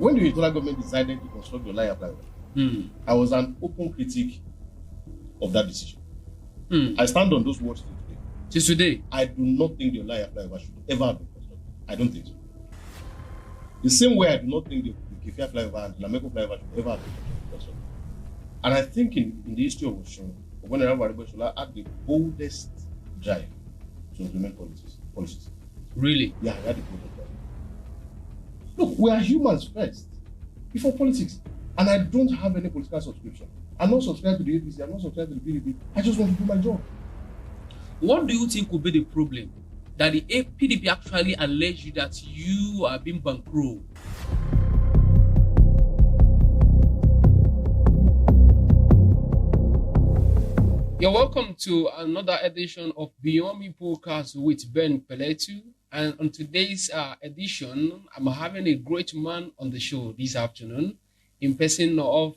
When the internal government decided to construct the Olaya flyover, I was an open critic of that decision. I stand on those words today. Till today? I do not think the Olaya flyover should ever have been constructed. I don't think so. The same way I do not think the Kefia flyover and the Lameko flyover should ever have been constructed. And I think in the history of Osun, when Shola had the boldest drive to implement policies. Really? Yeah, he had the boldest drive. Look, we are humans first, before politics. And I don't have any political subscription. I'm not subscribed to the APC, I'm not subscribed to the PDP. I just want to do my job. What do you think would be the problem? That the PDP actually alleged you that you are being bankrolled? You're welcome to another edition of Beyond Me Podcast with Ben Peletu. And on today's edition, I'm having a great man on the show this afternoon in person of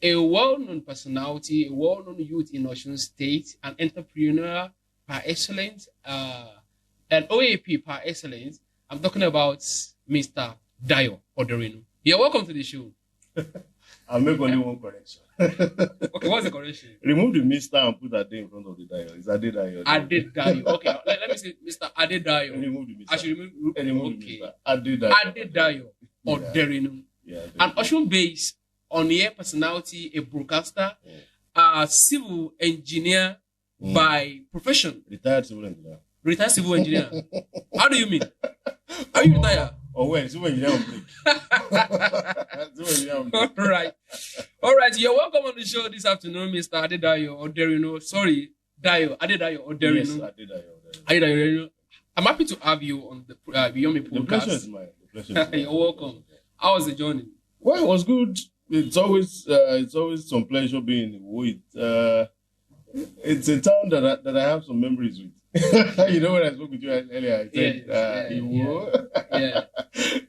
a well-known personality, a well-known youth in Osun State, an entrepreneur par excellence, an OAP par excellence. I'm talking about Mr. Dayo Oderinu. You're welcome to the show. I'll make only one correction. Okay, what's the correction? Remove the Mr. and put that day in front of the Dayo. It's Adedayo. Adedayo. Okay, let me say Mr. Adedayo. Remove the Mr. I should remove the okay. Mr. Adedayo Oderinu. Yeah. An Osun-based on-air personality, a broadcaster, a civil engineer by profession. Retired civil engineer. Retired civil engineer. How do you mean? Are you retired? Oh, well, civil engineer on break. Civil engineer on break. All right. You're welcome on the show this afternoon, Mr. Adedayo Oderinu. Sorry, Adedayo Oderinu. Yes, Adedayo Oderinu. I'm happy to have you on the Beyond Me podcast. The pleasure is mine. You're welcome. How was the journey? Well, it was good. It's always some pleasure being in Iwo. It's a town that I have some memories with. You know, when I spoke with you earlier, I said Iwo. Yeah.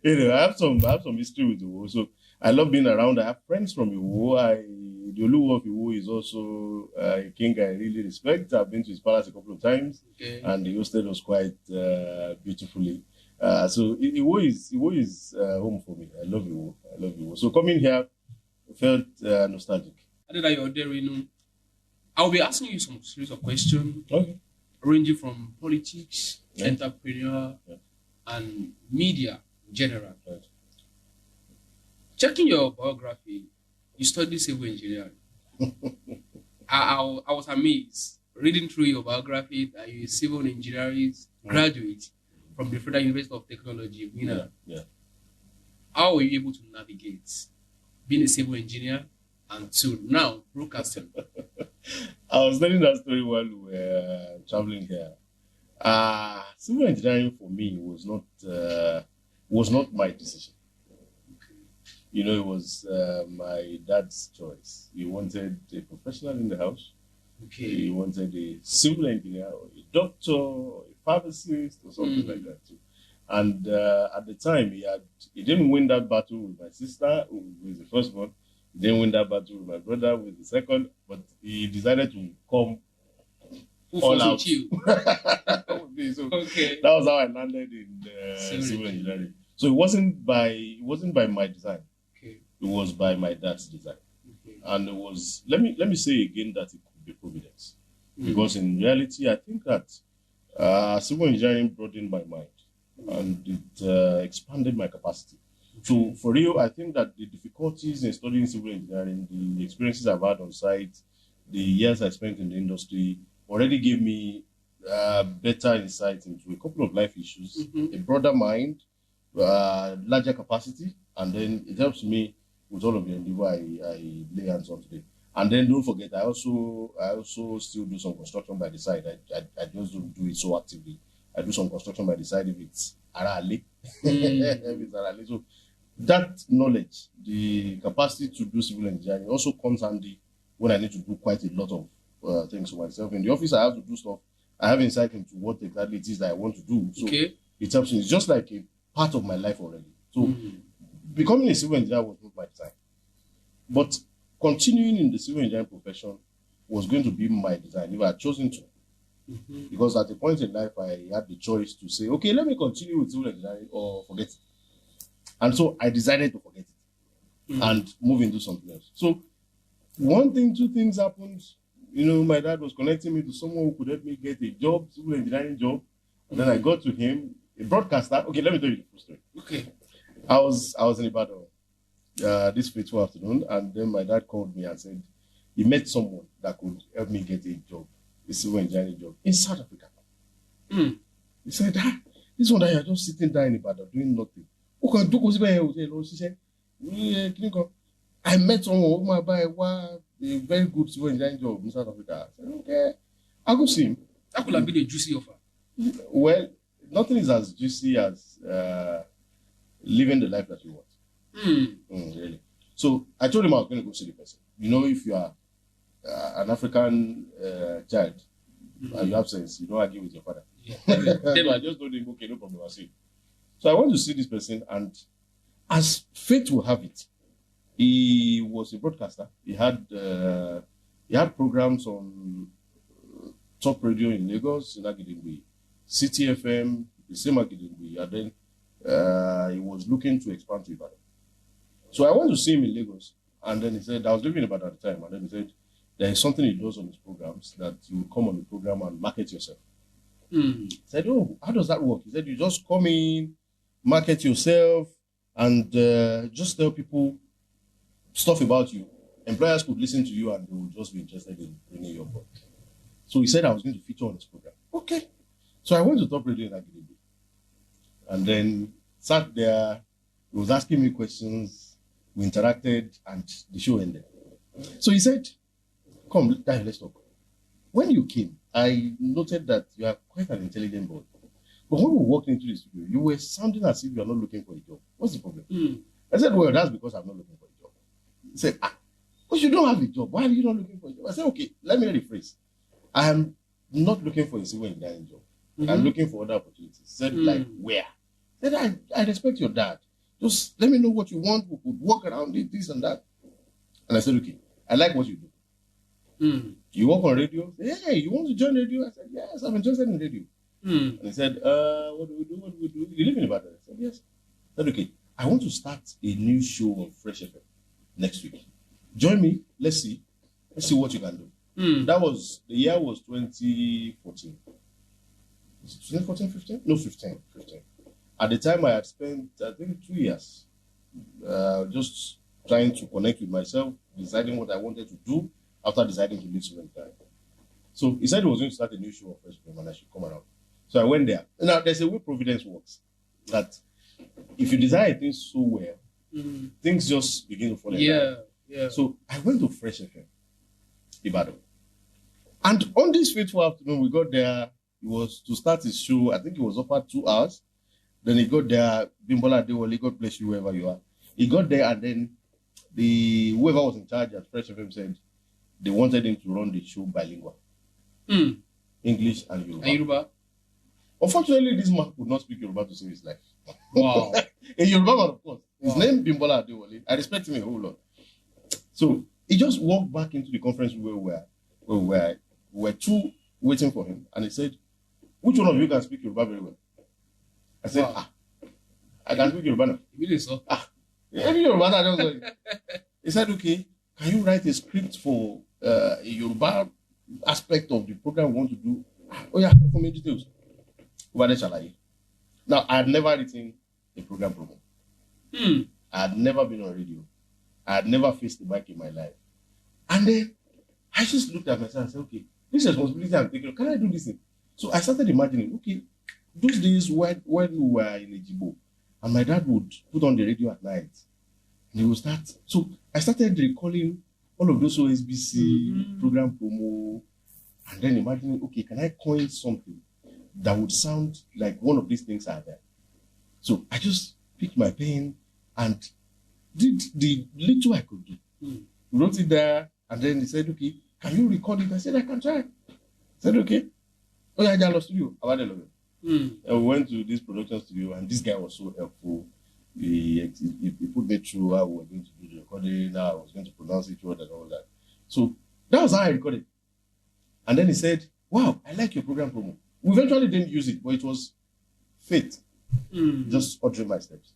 You know, I have some history with Iwo, so I love being around. I have friends from Iwo. The Oluwo of Iwo is also a king I really respect. I've been to his palace a couple of times, and the hosted us quite beautifully. So Iwo is home for me. I love Iwo. So coming here, I felt nostalgic. Adedayo Oderinu, I'll be asking you some series of questions, ranging from politics, entrepreneur, and media in general. Right. Checking your biography, you studied civil engineering. I was amazed reading through your biography that you're a civil engineering graduate from the Federal University of Technology, Vienna. Yeah. How were you able to navigate being a civil engineer and to now broadcasting? I was telling that story while we were traveling here. Civil engineering for me was not my decision. Okay. You know, it was my dad's choice. He wanted a professional in the house. Okay. He wanted a civil engineer, or a doctor, or a pharmacist, or something like that too. And at the time, he didn't win that battle with my sister, who was the first one. He didn't win that battle with my brother, with the second. But he decided to come all out. You? So Okay. that was how I landed in civil engineering. So it wasn't by my design. Okay. It was by my dad's design. Okay. And it was, let me say again that it could be providence. Because in reality, I think that civil engineering broadened my mind and it expanded my capacity. So for real, I think that the difficulties in studying civil engineering, the experiences I've had on site, the years I spent in the industry already gave me better insight into a couple of life issues, a broader mind, larger capacity, and then it helps me with all of the endeavor I lay hands on today. And then don't forget, I also still do some construction by the side. I just don't do it so actively. I do some construction by the side if it's Arale. If it's Arale. So that knowledge, the capacity to do civil engineering also comes handy when I need to do quite a lot of things for myself. In the office, I have to do stuff. I have insight into what exactly it is that I want to do. So it helps me. It's just like a part of my life already. So becoming a civil engineer was not my design. But continuing in the civil engineering profession was going to be my design if I had chosen to. Because at a point in life, I had the choice to say, okay, let me continue with civil engineering or forget it. And so I decided to forget it and move into something else. So one thing, two things happened. You know, my dad was connecting me to someone who could help me get a job, civil engineering job. And then I got to him, a broadcaster. Okay, let me tell you the full story. Okay. I was in Ibadan this fateful afternoon, and then my dad called me and said he met someone that could help me get a job, a civil engineering job in South Africa. He said, this one that you're just sitting there in Ibadan doing nothing. She said, I met someone who buy a very good civil engineering job in South Africa. I said, okay, I'll go see him. That could have been a juicy offer. Well, nothing is as juicy as living the life that you want. Really. So I told him I was going to go see the person. You know, if you are an African child and you have sense, you don't argue with your father. Yeah. So I just told him, okay, no problem, I'll see. So I went to see this person, and as fate will have it, he was a broadcaster. He had programs on top radio in Lagos, in Agidingbi, City FM, the same Agidingbi, and then he was looking to expand to Ibadan. So I went to see him in Lagos, and then he said, I was living in Ibadan at the time, and then he said, there is something he does on his programs that you come on the program and market yourself. I said, oh, how does that work? He said, you just come in, market yourself, and just tell people stuff about you. Employers could listen to you and they would just be interested in bringing you on board. So he said I was going to feature on his program. Okay. So I went to Top Radio in Agidingbi, and then sat there. He was asking me questions. We interacted, and the show ended. So he said, come, guys, let's talk. When you came, I noted that you are quite an intelligent boy. But when we walked into the studio, you were sounding as if you are not looking for a job. What's the problem? I said, well, that's because I'm not looking for a job. He said, but you don't have a job. Why are you not looking for a job? I said, okay, let me rephrase. I am not looking for a civil engineering job. I'm looking for other opportunities. He said, like, where? I said, I respect your dad. Just let me know what you want. We could work around it, this and that. And I said, okay, I like what you do. You work on radio? Hey, you want to join radio? I said, yes, I'm interested in radio. And he said, what do we do? What do we do? You live in Ibadan? I said, yes. I said, okay, I want to start a new show on Fresh FM next week. Join me. Let's see. Let's see what you can do. That was, the year was 2014. Was it 2014, 15? No, 15. At the time, I had spent, I think, 2 years just trying to connect with myself, deciding what I wanted to do after deciding to leave student time. So he said he was going to start a new show on Fresh FM and I should come around. So I went there. Now, there's a way Providence works, that if you desire things so well, things just begin to fall in line. Yeah. So I went to Fresh FM, Ibadan. And on this fateful afternoon, we got there. He was to start his show. I think it was offered 2 hours. Then he got there, Bimbola Adewale, God bless you wherever you are. He got there, and then whoever was in charge at Fresh FM said they wanted him to run the show bilingual. English and Yoruba. Unfortunately, this man could not speak Yoruba to save his life. Wow. A Yoruba man, of course. His name Bimbola Adewale. I respect him a whole lot. So he just walked back into the conference where we were two waiting for him, and he said, which one of you can speak Yoruba very well? I said, I can speak Yoruba now. Really, so? Every Yoruba I don't know. He said, okay, can you write a script for a Yoruba aspect of the program we want to do? Oh yeah, for me details. Now, I had never written a program promo. I had never been on radio. I had never faced the mic in my life. And then I just looked at myself and said, okay, this responsibility I'm taking, can I do this thing? So I started imagining, okay, those days when we were in Ejibo, and my dad would put on the radio at night, and he would start. So I started recalling all of those OSBC program promo, and then imagining, okay, can I coin something that would sound like one of these things are there? So I just picked my pen and did the little I could do. Wrote it there, and then he said, okay, can you record it? I said, I can try. I said, okay. Oh yeah, I lost studio. And we went to this production studio, and this guy was so helpful. He put me through how we were going to do the recording, how I was going to pronounce each word and all that. So that was how I recorded. And then he said, wow, I like your program promo. We eventually didn't use it, but it was fate. Just ordering my steps.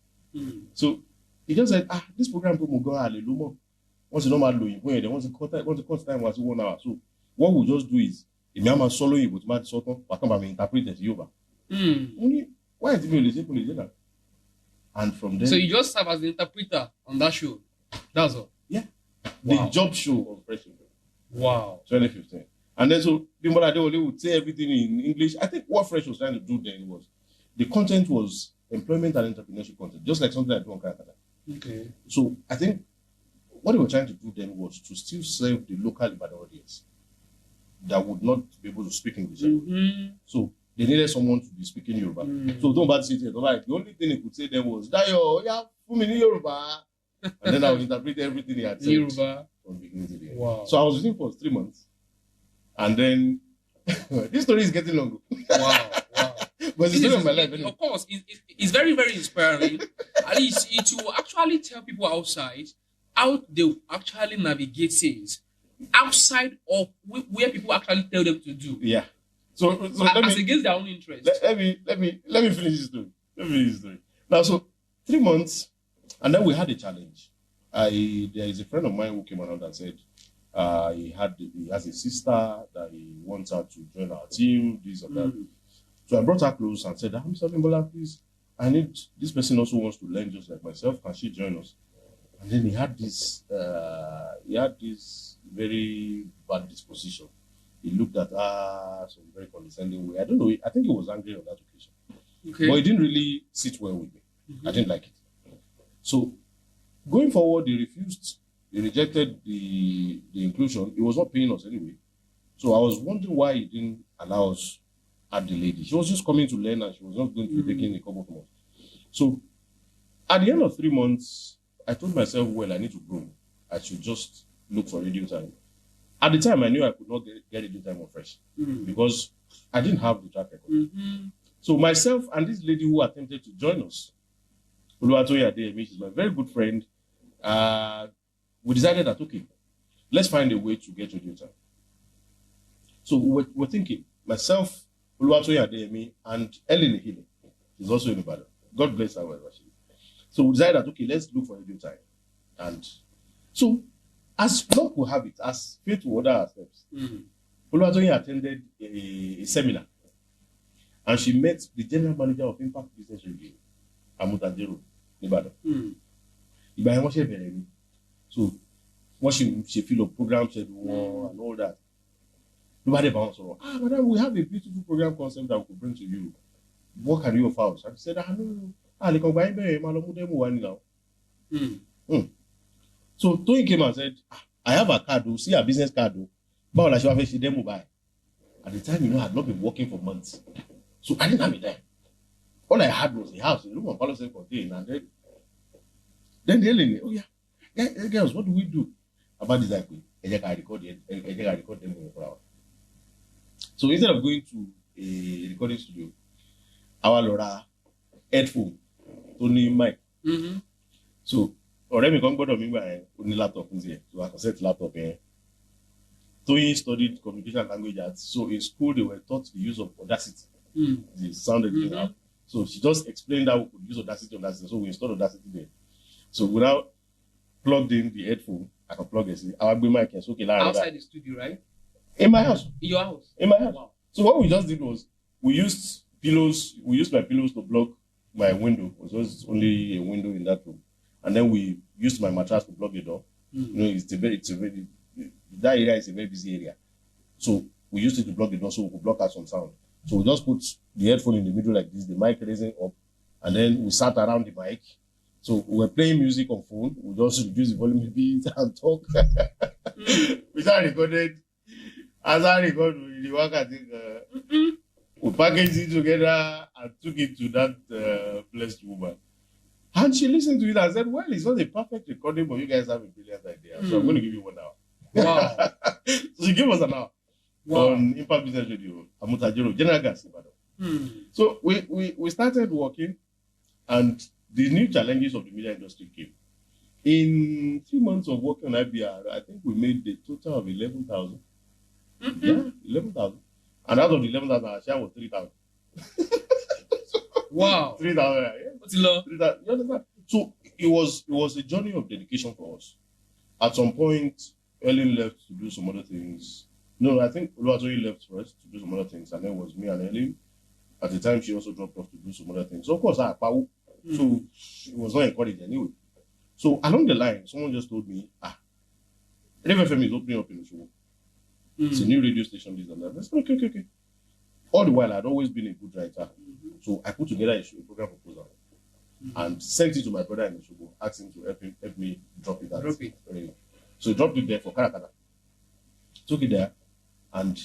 So he just said, this program will go a little once you know my low, they want to cut time was 1 hour. So what we'll just do is if I'm a solo with my sort of I come and interpret it over. Only why is it simple? And from there, so you just serve as the interpreter on that show. That's all. Yeah. Wow. The job show of Fresh. Wow. 2015. And then so the more they would say everything in English. I think what Fresh was trying to do then was the content was employment and entrepreneurship content, just like something I do on Canada. Okay. So I think what they were trying to do then was to still serve the local Ibadan audience that would not be able to speak English. So they needed someone to be speaking Yoruba. So don't bad sit here. Like the only thing they could say then was Dayo, yeah, fumini Yoruba. And then I would interpret everything he had said Yoruba from beginning to the end. Wow. So I was with him for 3 months. And then this story is getting long. Wow. But it's the story of my life. Anyway. Of course, it's very, very inspiring. At least it will actually tell people outside how they will actually navigate things outside of where people actually tell them to do. Yeah. So as against their own interest. Let me finish this story. Now, so 3 months, and then we had a challenge. There is a friend of mine who came around and said he has a sister that he wants her to join our team, this or that. So I brought her close and said, Mr. Bimbola, please, I need this person also wants to learn just like myself. Can she join us? And then he had this very bad disposition. He looked at her some very condescending way. I don't know. I think he was angry on that occasion. Okay. But it didn't really sit well with me. I didn't like it. So going forward, he refused. He rejected the inclusion. He was not paying us anyway. So I was wondering why he didn't allow us at the lady. She was just coming to learn and she was not going to be taking a couple of months. So at the end of 3 months, I told myself, well, I need to grow. I should just look for radio time. At the time, I knew I could not get radio time on Fresh because I didn't have the track record. So myself and this lady who attempted to join us, Oluwatoyin Adeyemi, she's my very good friend, we decided that, okay, let's find a way to get radio time. So we're thinking, myself, Oluwatoyin Adeyemi, and Ellen Ehile, she's also in Ibadan. God bless her wherever she is. So we decided that, okay, let's look for radio time. And so, as luck will have it, as fate will order our steps, Oluwatoyin attended a seminar. And she met the general manager of Impact Business Radio, Adedayo, Ibadan. Ibadan was very. So once she filled up program schedule and all that, nobody bounced her. Madam, we have a beautiful program concept that we could bring to you. What can you offer us? And she said, no. So Tony came and said, I have a card, see a business card. But I should have a demo buy. At the time, I had not been working for months. So I didn't have a dime. All I had was a house. You know, Paulo said contain, and then they me, oh yeah, girls, what do we do about this? I record them for hour. So instead of going to a recording studio, our Laura headphone, Tony mic. So already come go to me by only laptop here. So I can set laptop here. Tony studied communication language arts. So in school they were taught the use of Audacity. The sound editing app. So she just explained how we could use Audacity. So we installed Audacity there. So we now plugged in the headphone. I can plug it. Our mic is okay. Outside the studio, right? In my house. In your house? In my house. Wow. So what we just did was we used pillows. We used my pillows to block my window. It was only a window in that room. And then we used my mattress to block the door. You know, that area is a very busy area. So we used it to block the door so we could block out some sound. So we just put the headphone in the middle like this, the mic raising up, and then we sat around the mic. So we were playing music on phone. We just reduce the volume a bit and talk. We started recorded. As I recorded, the work I think we packaged it together and took it to that blessed woman. And she listened to it and said, well, it's not a perfect recording, but you guys have a brilliant idea. So I'm going to give you 1 hour. Wow. So she gave us an hour on Impact Business Radio, Adedayo, General Gas, Ibadan. So we started working, and the new challenges of the media industry came. In 3 months of working on IBR, I think we made the total of 11,000. Yeah, 11,000. And out of the 11,000, our share was 3,000. Wow. 3,000. Yeah. What's low? 3,000. You understand? So it was a journey of dedication for us. At some point, Ellen left to do some other things. No, I think Oluwatoyi left first to do some other things, and then it was me and Ellen. At the time, she also dropped off to do some other things. So of course, so she was not encouraged anyway. So along the line, someone just told me, FM is opening up in the show. It's a new radio station, this and that. I said, okay. All the while, I'd always been a good writer. So I put together a program proposal and sent it to my brother in the show, asked him to help me drop it. Radio. So he dropped it there for Karakata. Took it there, and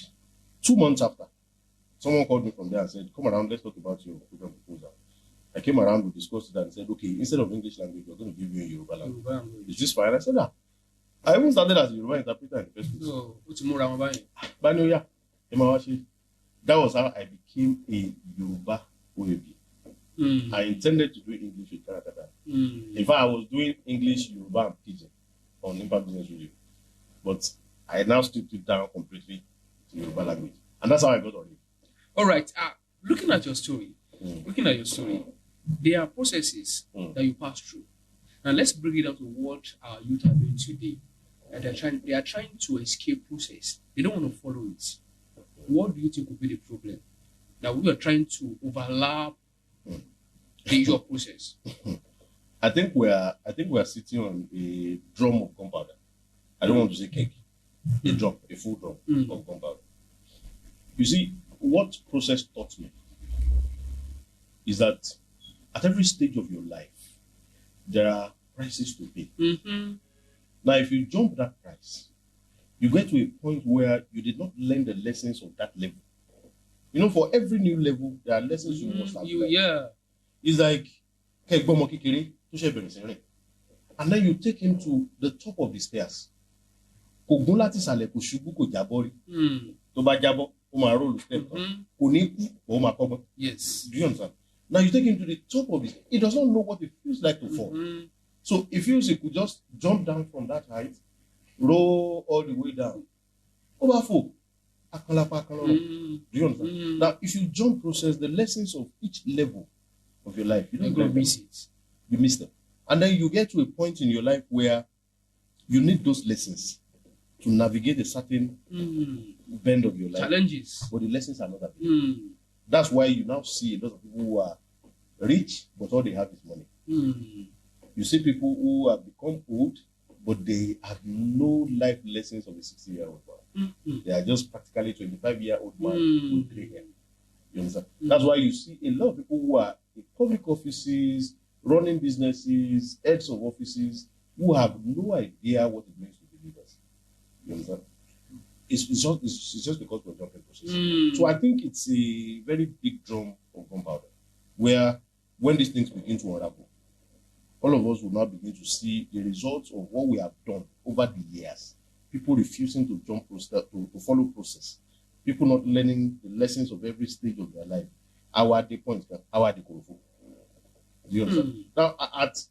2 months after, someone called me from there and said, come around, let's talk about your program proposal. I came around, we discussed it and said, okay, instead of English language, we're going to give you a Yoruba language. Is this fine? I said, I even started as a Yoruba interpreter in the first place. So, what's more about it? That was how I became a Yoruba OAB. I intended to do English with Karakata. In fact, I was doing English, Yoruba, and Pidgin on Impact Business Radio. But I now stripped it down completely to Yoruba language. And that's how I got on it. All right. Looking at your story, there are processes that you pass through. And let's bring it down to what our youth are doing today. And they are trying to escape process. They don't want to follow it. What do you think will be the problem? That we are trying to overlap the usual process. I think we are sitting on a drum of gunpowder. I don't want to say cake. A full drum of gunpowder. You see, what process taught me is that at every stage of your life, there are prices to pay. Now, if you jump that price, you get to a point where you did not learn the lessons of that level. You know, for every new level, there are lessons you must have learned. It's like, and then you take him to the top of the stairs. Yes. Do you understand? Now you take him to the top of it. He does not know what it feels like to fall. So he feels he could just jump down from that height, roll all the way down. Do you understand? Now, if you jump process, the lessons of each level of your life, you don't miss it. You miss them. And then you get to a point in your life where you need those lessons to navigate a certain bend of your life. Challenges. But the lessons are not available. That's why you now see a lot of people who are rich, but all they have is money. You see people who have become old, but they have no life lessons of a 60-year-old man. They are just practically 25-year-old man with gray hair. You understand? That's why you see a lot of people who are in public offices, running businesses, heads of offices, who have no idea what it means to be leaders. You understand? It's just because we're jumping process. So I think it's a very big drum of gunpowder, where when these things begin to unravel, all of us will now begin to see the results of what we have done over the years. People refusing to jump process, to follow process. People not learning the lessons of every stage of their life. Our the point, our the korofo. Do you understand? Now,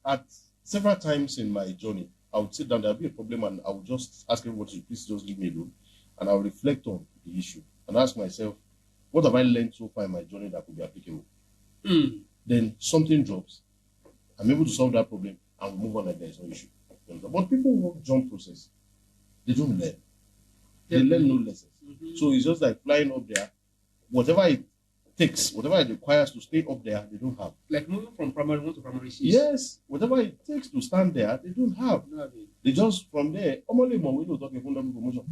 at several times in my journey, I would sit down, there'll be a problem, and I would just ask everybody to please just leave me alone. And I'll reflect on the issue and ask myself, what have I learned so far in my journey that could be applicable? Then something drops. I'm able to solve that problem and move on like there is no issue. But people who jump process, they don't learn. They learn no lessons. So it's just like flying up there. Whatever it takes, whatever it requires to stay up there, they don't have. Like moving from primary 1 to primary 6. Yes. Whatever it takes to stand there, they don't have. They just, from there, promotion.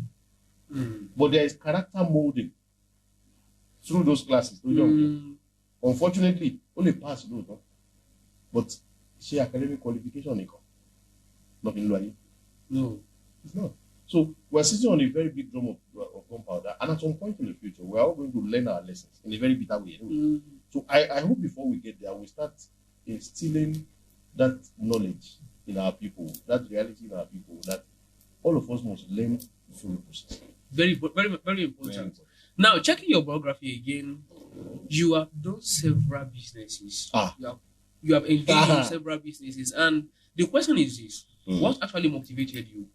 But there is character molding through those classes. Unfortunately, only pass those. But she academic qualification, not in Luayi. No, it's not. So we're sitting on a very big drum of gunpowder, and at some point in the future, we're all going to learn our lessons in a very bitter way. So I hope before we get there, we start instilling that knowledge in our people, that reality in our people, that all of us must learn through the process. Very, very, very important. Now, checking your biography again, you have done several businesses. You have engaged in several businesses, and the question is this: what actually motivated you?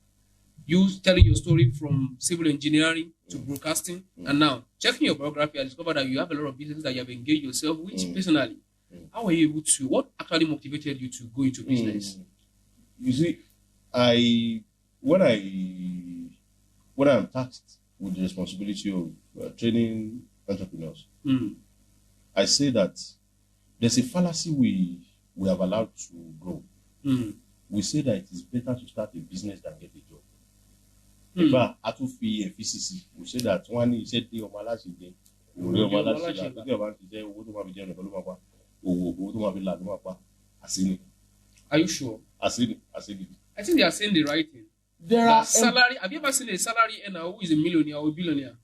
You telling your story from civil engineering to broadcasting, and now checking your biography, I discovered that you have a lot of businesses that you have engaged yourself with personally. How were you able to? What actually motivated you to go into business? You see, I when I when I'm tasked with the responsibility of training entrepreneurs, I say that there's a fallacy we have allowed to grow. We say that it is better to start a business than get a job. But at FCC, we say that one is said the Omalashi day. Are you sure? I think they are saying the right thing. There are salary. Have you ever seen a salary earner who is a millionaire or a billionaire?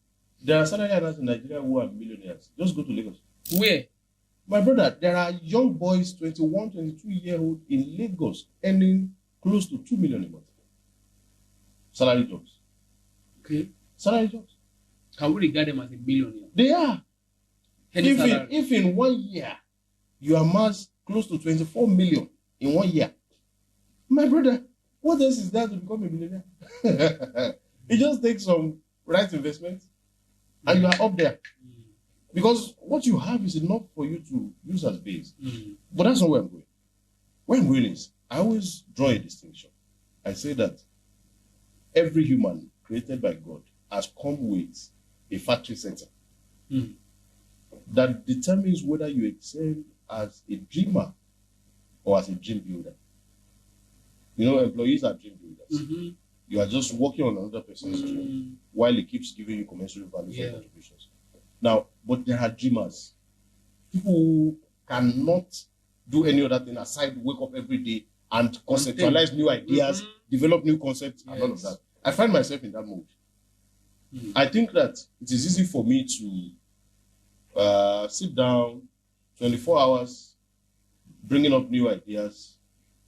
There are salary earners in Nigeria who are millionaires. Just go to Lagos. Where? My brother, there are young boys, 21, 22-year-old in Lagos earning close to 2 million a month. Salary jobs. Okay. Salary jobs. Can we regard them as a billionaire? They are. If in 1 year you amass close to 24 million in 1 year, my brother, what else is there to become a millionaire? It just takes some right investment and you are up there. Because what you have is enough for you to use as base. But that's not where I'm going. Where I'm going is, I always draw a distinction. I say that every human created by God has come with a factory center that determines whether you excel as a dreamer or as a dream builder. You know, employees are dream builders. You are just working on another person's dream while he keeps giving you commensurate value for contributions. Now, but there are dreamers, people who cannot do any other thing aside wake up every day and conceptualize new ideas, develop new concepts, and all of that. I find myself in that mode. I think that it is easy for me to sit down 24 hours, bringing up new ideas,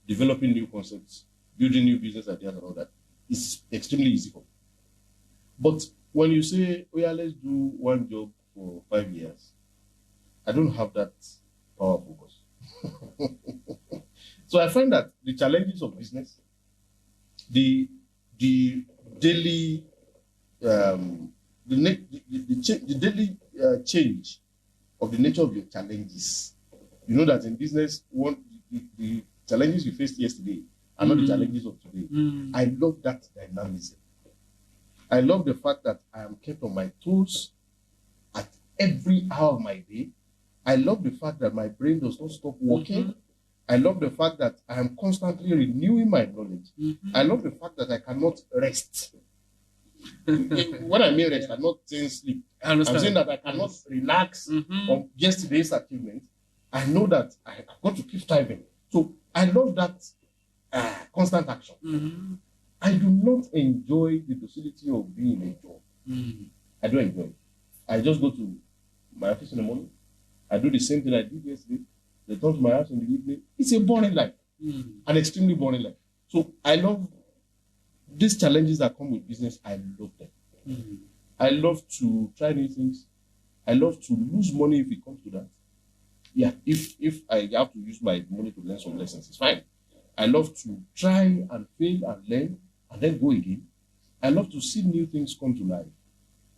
developing new concepts, building new business ideas and all that. It's extremely easy for me. But when you say, oh yeah, let's do one job for 5 years, I don't have that power of focus. So I find that the challenges of business, the daily daily change of the nature of your challenges. You know that in business, the challenges you faced yesterday are not the challenges of today. I love that dynamism. I love the fact that I am kept on my toes at every hour of my day. I love the fact that my brain does not stop working. I love the fact that I am constantly renewing my knowledge. I love the fact that I cannot rest. When I mean rest, I'm not saying sleep. I'm saying that I cannot relax on yesterday's achievement. I know that I've got to keep striving. So I love that constant action. I do not enjoy the docility of being a job. I don't enjoy it. I just go to my office in the morning. I do the same thing I did yesterday. Return to my house in the evening. It's a boring life. An extremely boring life. So I love these challenges that come with business. I love them. I love to try new things. I love to lose money if it comes to that. Yeah, if I have to use my money to learn some lessons, it's fine. I love to try and fail and learn and then go again. I love to see new things come to life.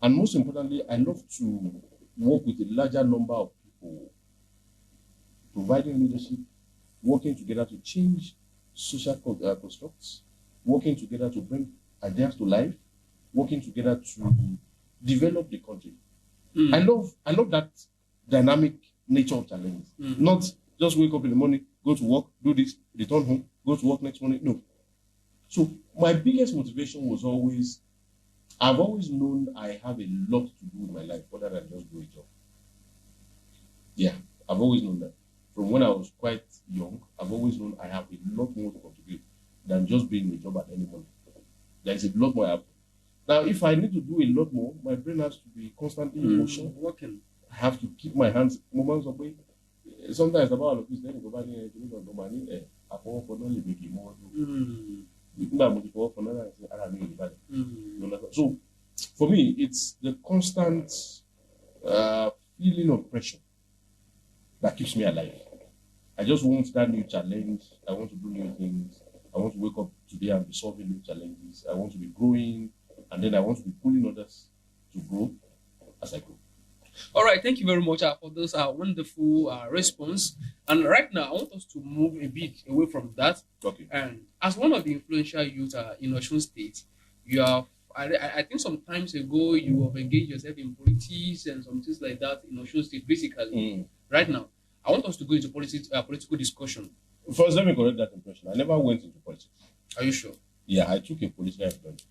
And most importantly, I love to work with a larger number of people, providing leadership, working together to change social constructs, working together to bring ideas to life, working together to develop the country. I love that dynamic nature of challenges. Not just wake up in the morning, go to work, do this, return home, go to work next morning. No. So my biggest motivation was always, I've always known I have a lot to do with my life other than just do a job. Yeah, I've always known that. From when I was quite young, I've always known I have a lot more to contribute than just being a job at any moment. There is a lot more I have. Now, if I need to do a lot more, my brain has to be constantly in motion, working. I have to keep my hands moments away. Sometimes about all of this, then go back here to the money. I for not living more. So, for me, it's the constant feeling of pressure that keeps me alive. I just want that new challenge. I want to do new things. I want to wake up today and be solving new challenges. I want to be growing, and then I want to be pulling others to grow as I grow. All right, thank you very much for those wonderful response. And right now, I want us to move a bit away from that. Okay. And as one of the influential youth in Osun State, you have, I think, some times ago you have engaged yourself in politics and some things like that in Osun State. Basically, right now, I want us to go into political discussion. First, let me correct that impression. I never went into politics. Are you sure? Yeah, I took a political employment.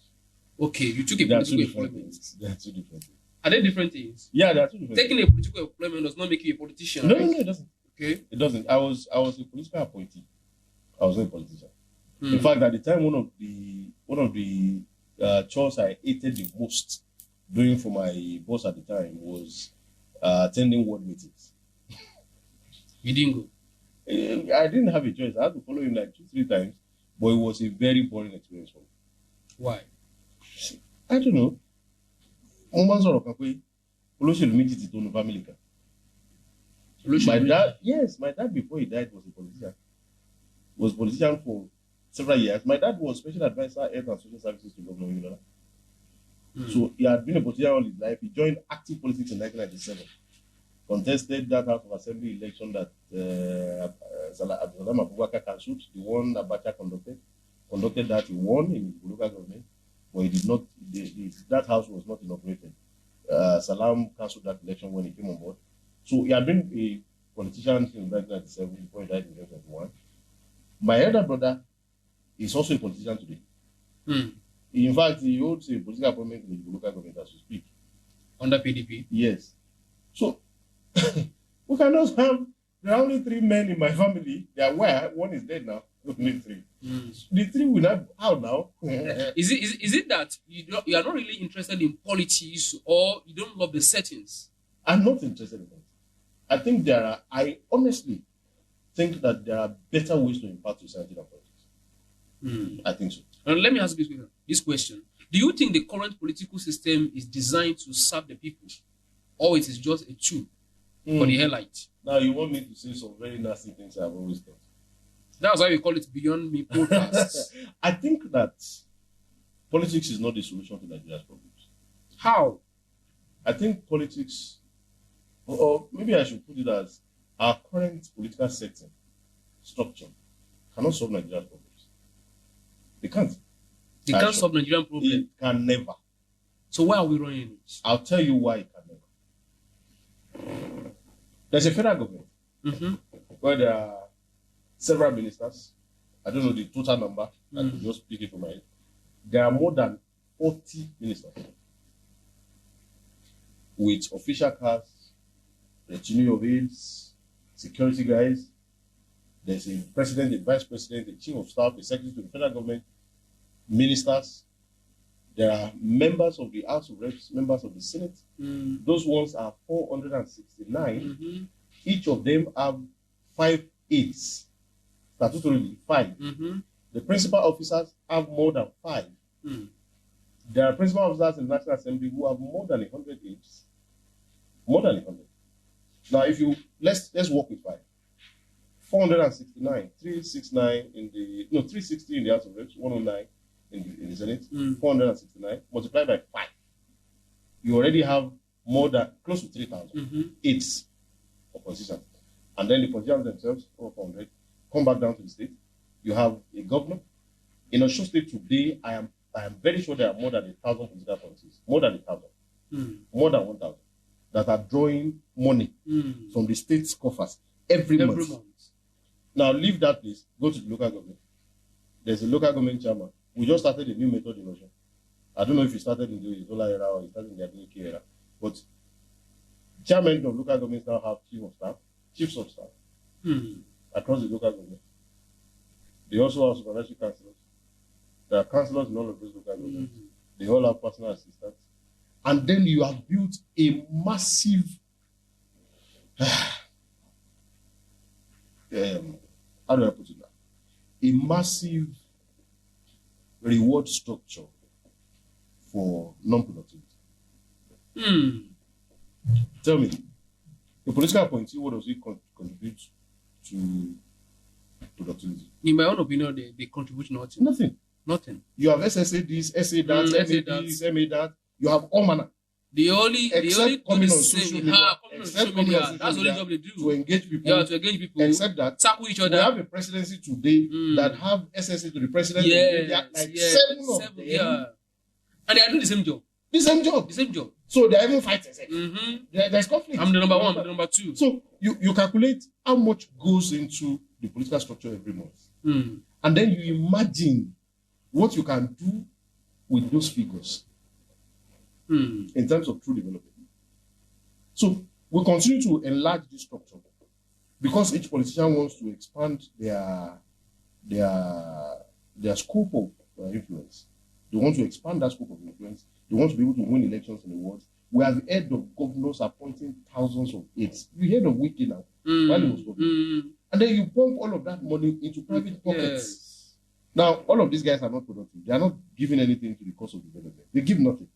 Okay, you took a political employment. There are two different things. Are they different things? Yeah, there are two different Taking things. a political employment does not make you a politician. No, right? no, it doesn't. Okay. It doesn't. I was a political appointee. I was not a politician. In fact, at the time, one of the chores I hated the most doing for my boss at the time was attending ward meetings. You didn't go? I didn't have a choice. I had to follow him like 2-3 times, but it was a very boring experience for me. Why? I don't know. My dad before he died was a politician. Was a politician for several years. My dad was special advisor, health and social services to Governor Unilola. So he had been a politician all his life. He joined active politics in 1997. Contested that House of Assembly election that Salam Abubakar cancelled, the one Abacha conducted that he won in his local government, but he did not. That house was not inaugurated. Salam cancelled that election when he came on board. So he had been a politician since 1997 before he died in 1991. My elder brother is also a politician today. In fact, he holds a political appointment in the local government as we speak. Under PDP? Yes. So we cannot have. There are only 3 men in my family. They are where one is dead now. Only 3. The 3 will not out now. Is it that you are not really interested in politics, or you don't love the settings? I'm not interested in it. I think I honestly think that there are better ways to impact society than politics. I think so. And let me ask you this question. Do you think the current political system is designed to serve the people, or it is just a tool for the elite? Now you want me to say some very nasty things I've always thought. That's why we call it Beyond Me podcast. I think that politics is not the solution to Nigeria's problems. How? I think politics, or maybe I should put it as our current political setting, structure, cannot solve Nigeria's problems. They can't. They can't solve Nigerian problems. It can never. So why are we running it? I'll tell you why it can never. There's a federal government where there are several ministers. I don't know the total number. I could just speak it from my head. There are more than 40 ministers with official cars, retinue of aides, security guys. There's a president, a vice president, a chief of staff, a secretary to the federal government, ministers. There are members of the House of Reps, members of the Senate. Those ones are 469. Each of them have 5 aides. Statutorily, 5. The principal officers have more than 5. There are principal officers in the National Assembly who have more than 100 aides. More than 100. Now, if you let's work with 5. 469, 369 in the 360 in the House of Reps, 109 in the Senate, 469 multiplied by 5. You already have more than close to 3,000 aides of politicians. And then the politicians themselves, 400, come back down to the state. You have a governor. In Osun State today, I am very sure there are more than 1,000 political parties, more than 1,000, more than 1,000 that are drawing money from the state's coffers every month. Now leave that place, go to the local government. There's a local government chairman. We just started a new method in Osun. I don't know if he started in the Zola era or he started in the Adedayo era, but chairmen of local governments now have chiefs of staff across the local government. They also have supervisory councillors. There are councillors in all of those local governments. They all have personal assistants. And then you have built a massive how do I put it now? A massive reward structure for non-productivity. Tell me, the political appointee, what does it contribute to productivity? In my own opinion, they contribute nothing. Nothing. You have SSA this, SA that, MA this, MA that. You have all manner. They only do except the coming on same. social media, Coming on except social coming on media. social That's the only media job they do. to engage people. Yeah, to engage people. Except that tackle each we other. have a presidency today that have SSA to the president of India, like seven of them. Yeah. And they are doing the same job. The same job. The same job. So they are even fighting. There's conflict. I'm the number one, but the number two. So you calculate how much goes into the political structure every month. And then you imagine what you can do with those figures in terms of true development. So we continue to enlarge this structure because each politician wants to expand their scope of influence. They want to expand that scope of influence. They want to be able to win elections in the world. We have heard of governors appointing thousands of aides. You heard of Wiki now while he was governor. And then you pump all of that money into private pockets. Yes. Now, all of these guys are not productive. They are not giving anything to the cause of development. They give nothing.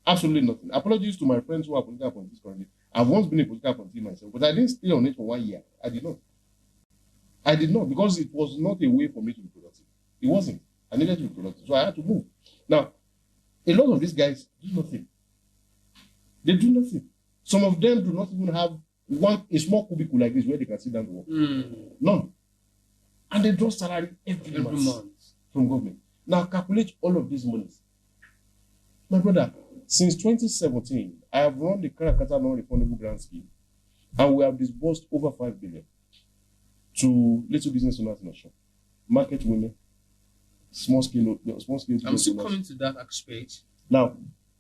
Absolutely nothing. Apologies to my friends who are political appointees currently. I've once been a political appointee myself, but I didn't stay on it for 1 year. I did not because it was not a way for me to be productive. It wasn't. I needed to be productive, so I had to move. Now, a lot of these guys do nothing. They do nothing. Some of them do not even have a small cubicle like this where they can sit down to work. None. And they draw salary every month from government. Now calculate all of these monies. My brother, since 2017, I have run the Karakata non-refundable grant scheme, and we have disbursed over 5 billion to little business owners in Osho, market women, small scale. I'm still coming to that aspect. Now,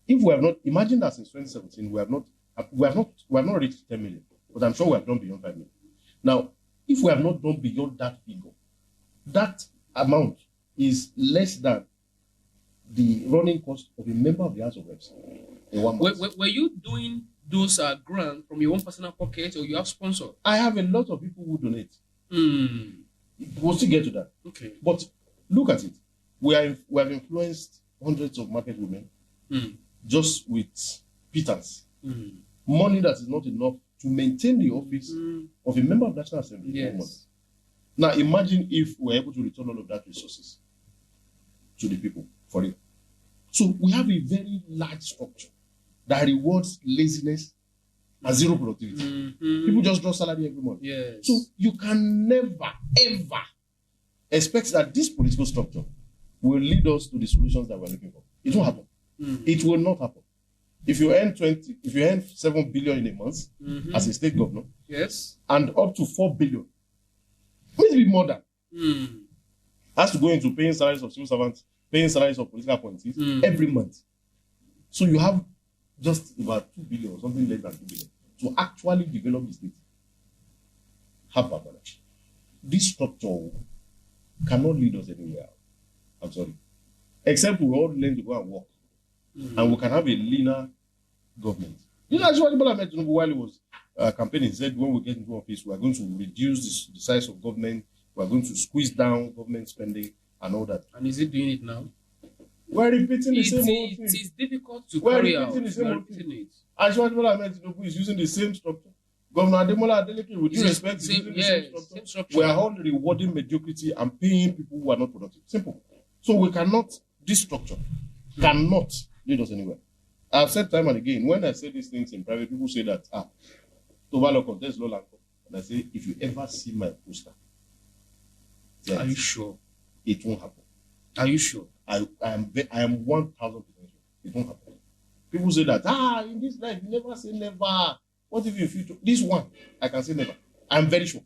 if we have not, imagine that since 2017, we have not reached 10 million, but I'm sure we have done beyond 5 million. Now, if we have not done beyond that figure, that amount is less than the running cost of a member of the House of Reps in 1 month. Were you doing those grants from your own personal pocket, or you have sponsors? I have a lot of people who donate. We'll still get to that. Okay. But look at it. We have influenced hundreds of market women just with pittance. Money that is not enough to maintain the office of a member of National Assembly. Yes. Now imagine if we're able to return all of that resources to the people for it. So we have a very large structure that rewards laziness and zero productivity. People just draw salary every month. Yes. So you can never, ever expect that this political structure will lead us to the solutions that we're looking for. It won't happen. It will not happen. If you earn 7 billion in a month as a state governor, yes, and up to 4 billion, maybe more than, has to go into paying salaries of civil servants, paying salaries of political appointees every month. So you have just about 2 billion or something less than 2 billion to actually develop the state. Have a balance. This structure cannot lead us anywhere. I'm sorry. Except we all learn to go and work. And we can have a leaner government. You know, actually, Bola Ahmed Tinubu, while he was campaigning, said when we get into office, we are going to reduce the size of government, we are going to squeeze down government spending and all that. And is he doing it now? We're repeating the same old thing. It is difficult to carry out. The same old thing. Actually, Bola Ahmed Tinubu is using the same structure. Governor Ademola Adeleke, with due respect, is using the same structure. We are all rewarding mediocrity and paying people who are not productive. Simple. So we cannot, this structure cannot lead us anywhere. I've said time and again, when I say these things in private, people say that, Tovalo contest low land. And I say, if you ever see my poster, are you sure? It won't happen. Are you sure? I am 1,000% sure. It won't happen. People say that, in this life, you never say never. What if in future? This one, I can say never. I'm very sure.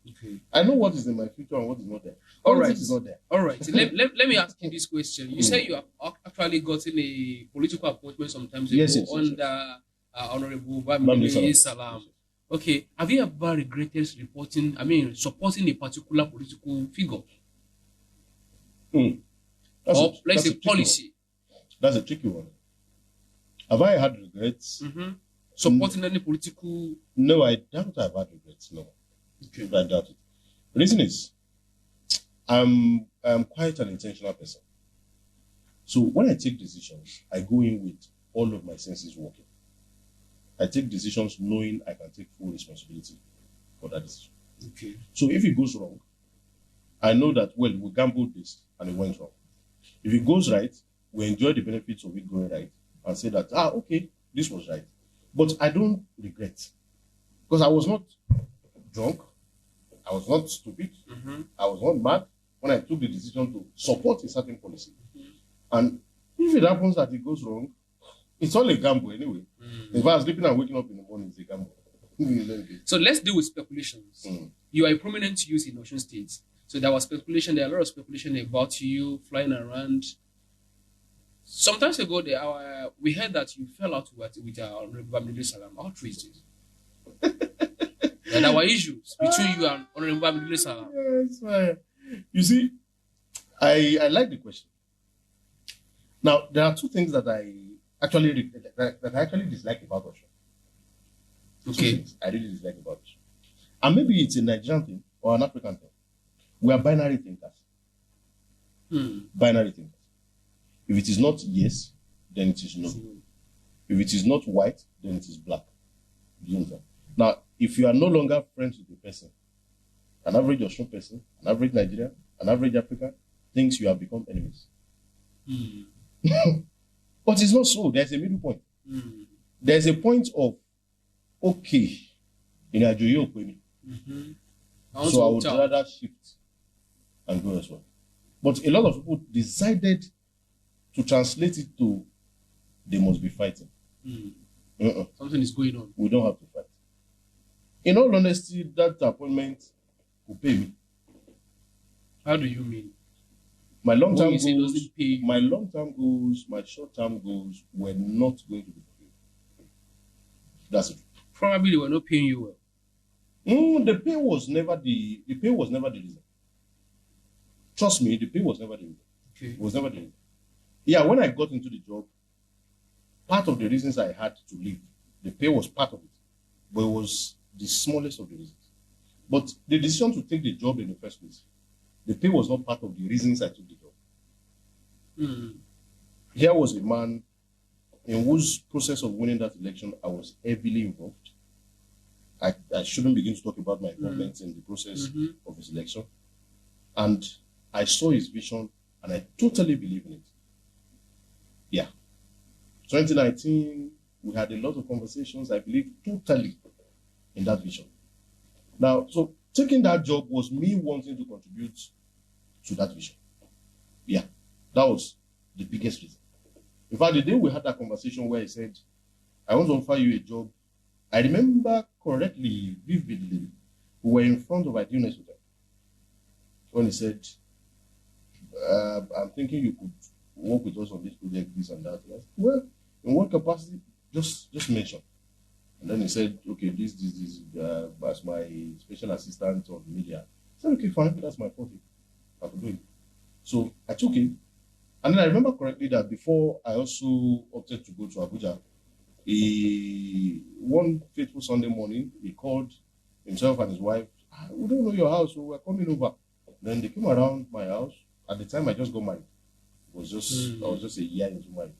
Okay. I know what is in my future and what is not there. All right. Is not there. All right. let me ask you this question. You say you have actually gotten a political appointment sometimes ago under Honorable Bamile Salam. Okay. Have you ever regretted supporting a particular political figure? Let's say policy. That's a tricky one. Have I had regrets? Supporting any political? No, I doubt I've had regrets. No. Okay. I doubt it. The reason is, I'm quite an intentional person. So when I take decisions, I go in with all of my senses working. I take decisions knowing I can take full responsibility for that decision. Okay. So if it goes wrong, I know that, well, we gambled this and it went wrong. If it goes right, we enjoy the benefits of it going right and say that, okay, this was right. But I don't regret because I was not drunk, I was not stupid, I was not mad when I took the decision to support a certain policy. And if it happens that it goes wrong, it's all a gamble anyway. If I was sleeping and waking up in the morning, it's a gamble. So let's deal with speculations. You are a prominent youth in Osun State. So there was speculation, there are a lot of speculation about you flying around. Sometimes ago, we heard that you fell out with Honorable Bamidele Salam. How true is it? And there were issues between you and Honorable Bamidele Salam. Yes, fine. You see, I like the question. Now, there are two things that I actually dislike about Osun. Okay. Two things I really dislike about Osun. And maybe it's a Nigerian thing or an African thing. We are binary thinkers. Binary thinkers. If it is not yes, then it is no. If it is not white, then it is black. Do you understand? Now, if you are no longer friends with the person, an average Osun person, an average Nigerian, an average African, thinks you have become enemies. But it's not so. There's a middle point. There's a point of, okay, in Adedayo, so I would rather shift and go as well. But a lot of people decided to translate it to they must be fighting. Something is going on. We don't have to fight. In all honesty, that appointment will pay me. How do you mean? My long-term When you say goals, doesn't pay, my long-term goals, my short-term goals were not going to be fulfilled. That's it. probably they were not paying you well. The pay was never the reason. Trust me, the pay was never the reason. Okay. It was never the reason. Yeah, when I got into the job, part of the reasons I had to leave, the pay was part of it, but it was the smallest of the reasons. But the decision to take the job in the first place, the pay was not part of the reasons I took the job. Here was a man in whose process of winning that election I was heavily involved. I shouldn't begin to talk about my involvement in the process of his election. And I saw his vision and I totally believe in it. Yeah. 2019, we had a lot of conversations. I believe totally in that vision. Now, so taking that job was me wanting to contribute to that vision. Yeah, that was the biggest reason. In fact, the day we had that conversation where he said, I want to offer you a job, I remember correctly, vividly, we were in front of Idealness Hotel. When he said, I'm thinking you could work with us on this project, this and that. Said, well, in what capacity? Just mention. And then he said, okay, this as my special assistant on media. I said, okay, fine, that's my forte. I could do it. So I took it. And then I remember correctly that before I also opted to go to Abuja, one fateful Sunday morning, he called himself and his wife. We don't know your house, so we're coming over. Then they came around my house. At the time, I just got married. It was just I was just a year into marriage.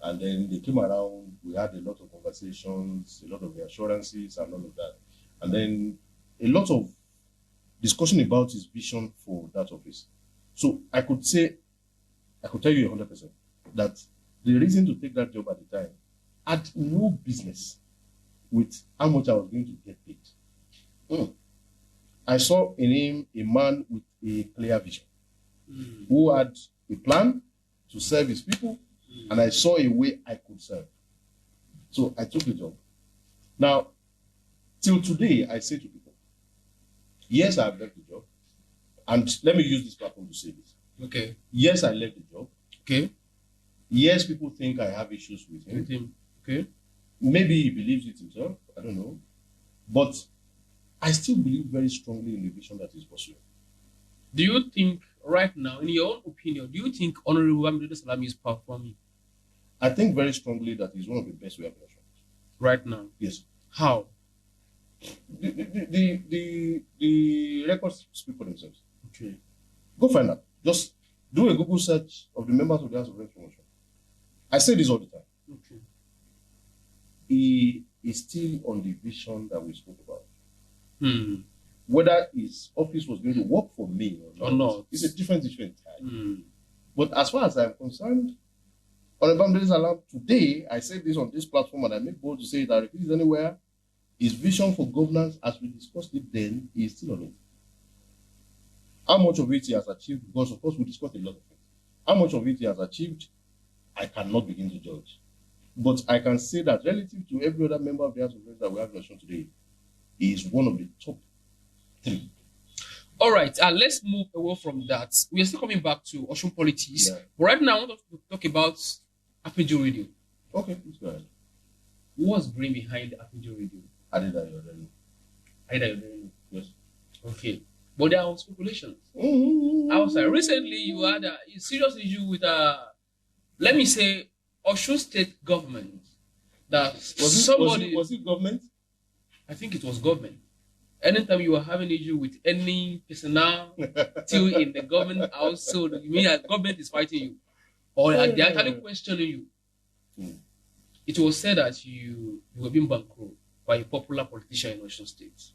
And then they came around. We had a lot of conversations, a lot of reassurances, and all of that. And then a lot of discussion about his vision for that office. So I could tell you 100% that the reason to take that job at the time had no business with how much I was going to get paid. I saw in him a man with a clear vision who had a plan to serve his people, and I saw a way I could serve. So I took the job. Now, till today, I say to people, yes, I've left the job, and let me use this platform to say this. Okay. Yes, I left the job. Okay. Yes, people think I have issues with him. Okay. Maybe he believes it himself. I don't know. But I still believe very strongly in the vision that he's pursuing. Do you think right now, in your own opinion, do you think Honorable Bamidele Salam is performing? I think very strongly that he's one of the best we have in Nigeria. Right now? Yes. How? The records speak for themselves. Okay. Go find out. Just do a Google search of the members of the House of Reps promotion. I say this all the time. Okay. He is still on the vision that we spoke about. Whether his office was going to work for me or not, it's a different issue entirely. But as far as I'm concerned, On Bamidele Salam, today, I said this on this platform and I make bold to say it, I repeat it anywhere, his vision for governance, as we discussed it then, is still on it. How much of it he has achieved, because of course we discussed a lot of it. How much of it he has achieved, I cannot begin to judge. But I can say that relative to every other member of the House of Representatives that we have in the show today, he is one of the top 3. All right, let's move away from that. We are still coming back to Osun politics. Yeah. But right now, I want to talk about Afinju Radio. Okay, please go ahead. What's brain behind Afinju Radio? Adedayo. Adedayo. Yes. Okay. But there are speculations. Mm-hmm. Outside. Recently, you had a serious issue with, let me say, Osun State government. That was it government? I think it was government. Anytime you are having issue with any personnel still in the government household, you mean that government is fighting you, or they are actually questioning you. It was said that you were being bankrolled by a popular politician in Osun State.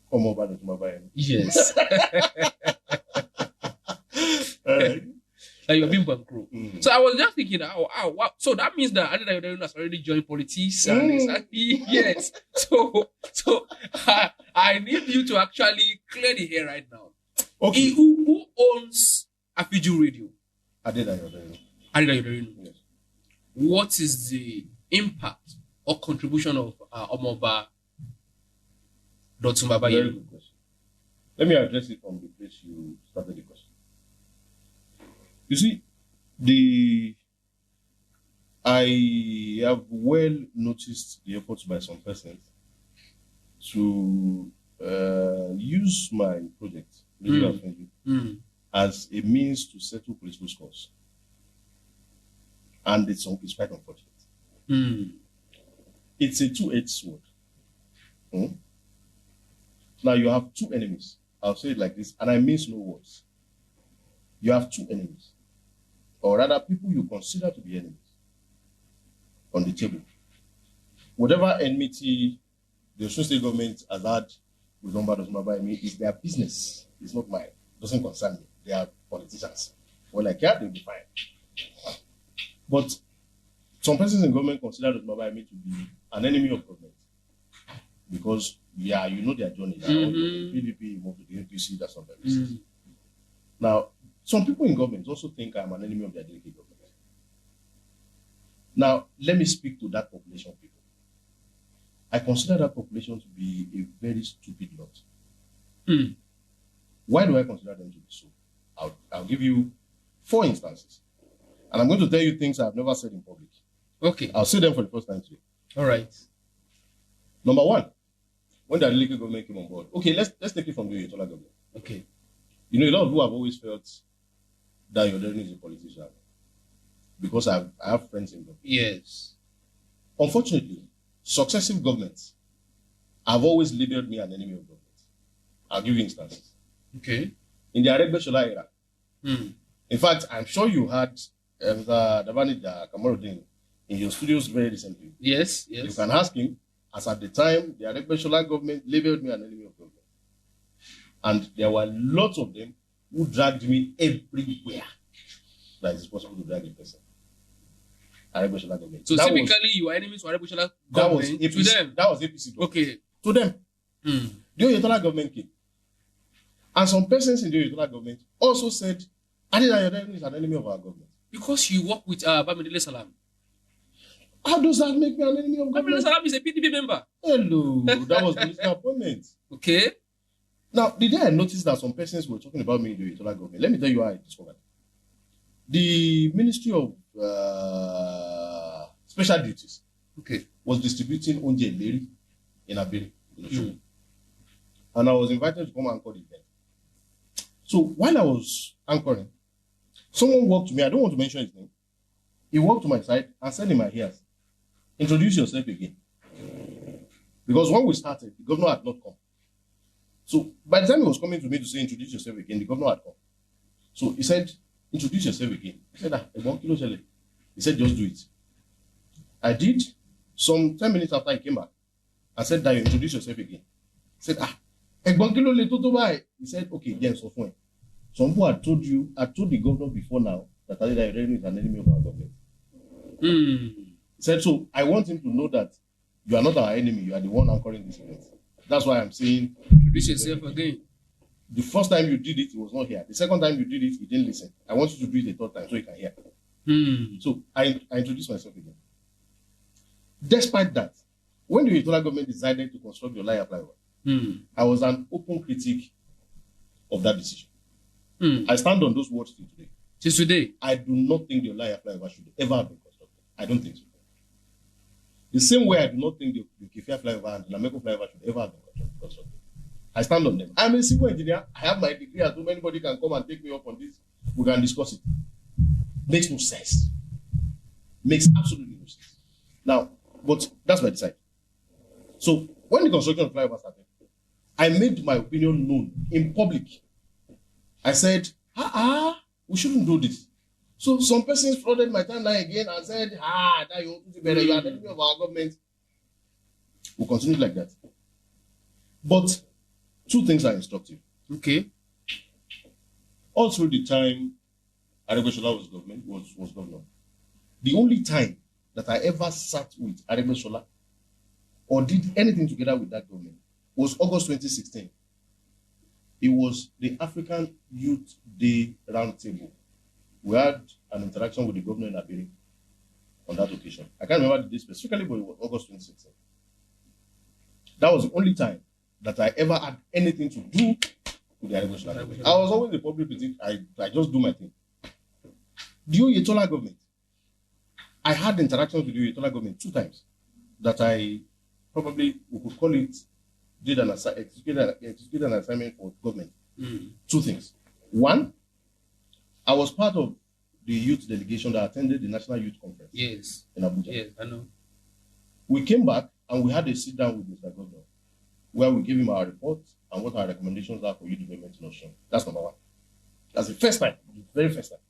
Yes. That you were being bankrolled. So I was just thinking, wow. So that means that Adedayo has already joined politics. And yes. So I need you to actually clear the hair right now. Okay. Who owns Afinju Radio? Adedayo. Yes. What is the impact or contribution of Omoba Dotun Baba? Very good question. Let me address it from the place you started the question. You see, I have well noticed the efforts by some persons to use my project, Afinju, as a means to settle political scores. And it's quite unfortunate. It's a two-edged sword. Now you have 2 enemies. I'll say it like this, and I mean no words. You have 2 enemies, or rather people you consider to be enemies, on the table. Whatever enmity the Osun State government has had with Omoba is their business. It's not mine. It doesn't concern me. They are politicians. Well, like, yeah, they'll be fine. But some persons in government consider Omoba to be an enemy of government. Because, yeah, you know their journey. Now, PDP, move to the APC, that's not very easy. Now, some people in government also think I'm an enemy of their delegate government. Now, let me speak to that population of people. I consider that population to be a very stupid lot. Why do I consider them to be so? I'll give you 4 instances. And I'm going to tell you things I've never said in public. Okay. I'll say them for the first time today. All right. Number 1, when the Adeleke government came on board. Okay, let's take it from the Oyetola government. Okay. You know, a lot of people have always felt that Oderinu is a politician. Because I have friends in government. Yes. Unfortunately, successive governments have always labeled me an enemy of government. I'll give you instances. Okay. In the Adedayo era. In fact, I'm sure you had Davanija Kamarudin in your studios very recently. Yes. You can ask him, as at the time, the Adedayo government labeled me an enemy of government. And there were lots of them who dragged me everywhere that is possible to drag a person. Adedayo government. So typically, you are enemies to Adedayo government. To them. That was APC government. Okay. To them. The Oyetola government came. And some persons in the Oyetola government also said, Adedayo is an enemy of our government. Because you work with Bamidele Salam. How does that make me an enemy of government? Bamidele Salam is a PDP member. Hello. That was political appointment. Okay. Now, the day I noticed that some persons were talking about me in the Oyetola government, let me tell you how I discovered. The Ministry of Special Duties was distributing Onje Leri in Abiri. And I was invited to come and anchor the event. So while I was anchoring, someone walked to me. I don't want to mention his name. He walked to my side and said in my ears, "Introduce yourself again." Because when we started, the governor had not come. So by the time he was coming to me to say, "Introduce yourself again," the governor had come. So he said, "Introduce yourself again." I said, He said, "Just do it." I did. Some 10 minutes after he came back, I said, "Dayo, introduce yourself again." He said, He said, "Okay, yes, so fine. Some people I told the governor before now that Adedayo is an enemy of our government." Mm. He said, so I want him to know that you are not our enemy, you are the one anchoring this event. That's why I'm saying, Introduce yourself again. the first time you did it, he was not here. The second time you did it, he didn't listen. I want you to do it the third time so he can hear. So I introduced myself again. Despite that, when the Yotola government decided to construct the Olaya flyover, I was an open critic of that decision. I stand on those words till today. Till today? I do not think the Olaya flyover should ever have been constructed. I don't think so. The same way I do not think the Kifia flyover and the Lameko flyover should ever have been constructed. I stand on them. I'm a civil engineer. I have my degree. As though anybody can come and take me up on this. We can discuss it. Makes no sense. Makes absolutely no sense. Now, but that's my side. So when the construction of flyover started, I made my opinion known in public. I said, we shouldn't do this. So some persons flooded my timeline again and said, that you are the enemy of our government. We'll continue like that. But two things are instructive. Okay. All through the time Adedayo was governor, the only time that I ever sat with Adedayo or did anything together with that government was August 2016. It was the African Youth Day Roundtable. We had an interaction with the governor in Abiri on that occasion. I can't remember the day specifically, but it was August 2016. That was the only time that I ever had anything to do with the Adedayo government. I was always the public critic. I just do my thing. The Oyetola government, I had interactions with the Oyetola government 2 times that I probably, we could call it, executed an assignment for government. 2 things. One, I was part of the youth delegation that attended the National Youth Conference. Yes. In Abuja. Yes, I know. We came back and we had a sit down with Mr. Governor where we gave him our report and what our recommendations are for youth development in Osun. That's number 1. That's the first time, the very first time.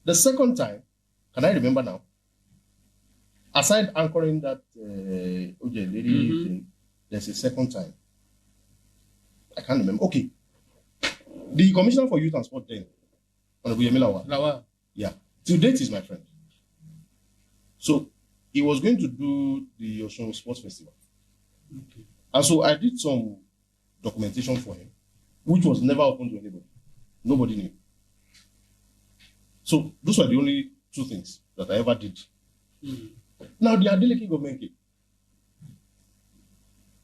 The second time, can I remember now? Aside anchoring that OJ lady thing, there's a second time. I can't remember. Okay. The Commissioner for Youth and Sport then, Honorable Yemi Lawal. Yeah. To date is my friend. So he was going to do the Osun Sports Festival. Okay. And so I did some documentation for him, which was never open to anybody. Nobody knew. So those were the only 2 things that I ever did. Now the Adeleke government came.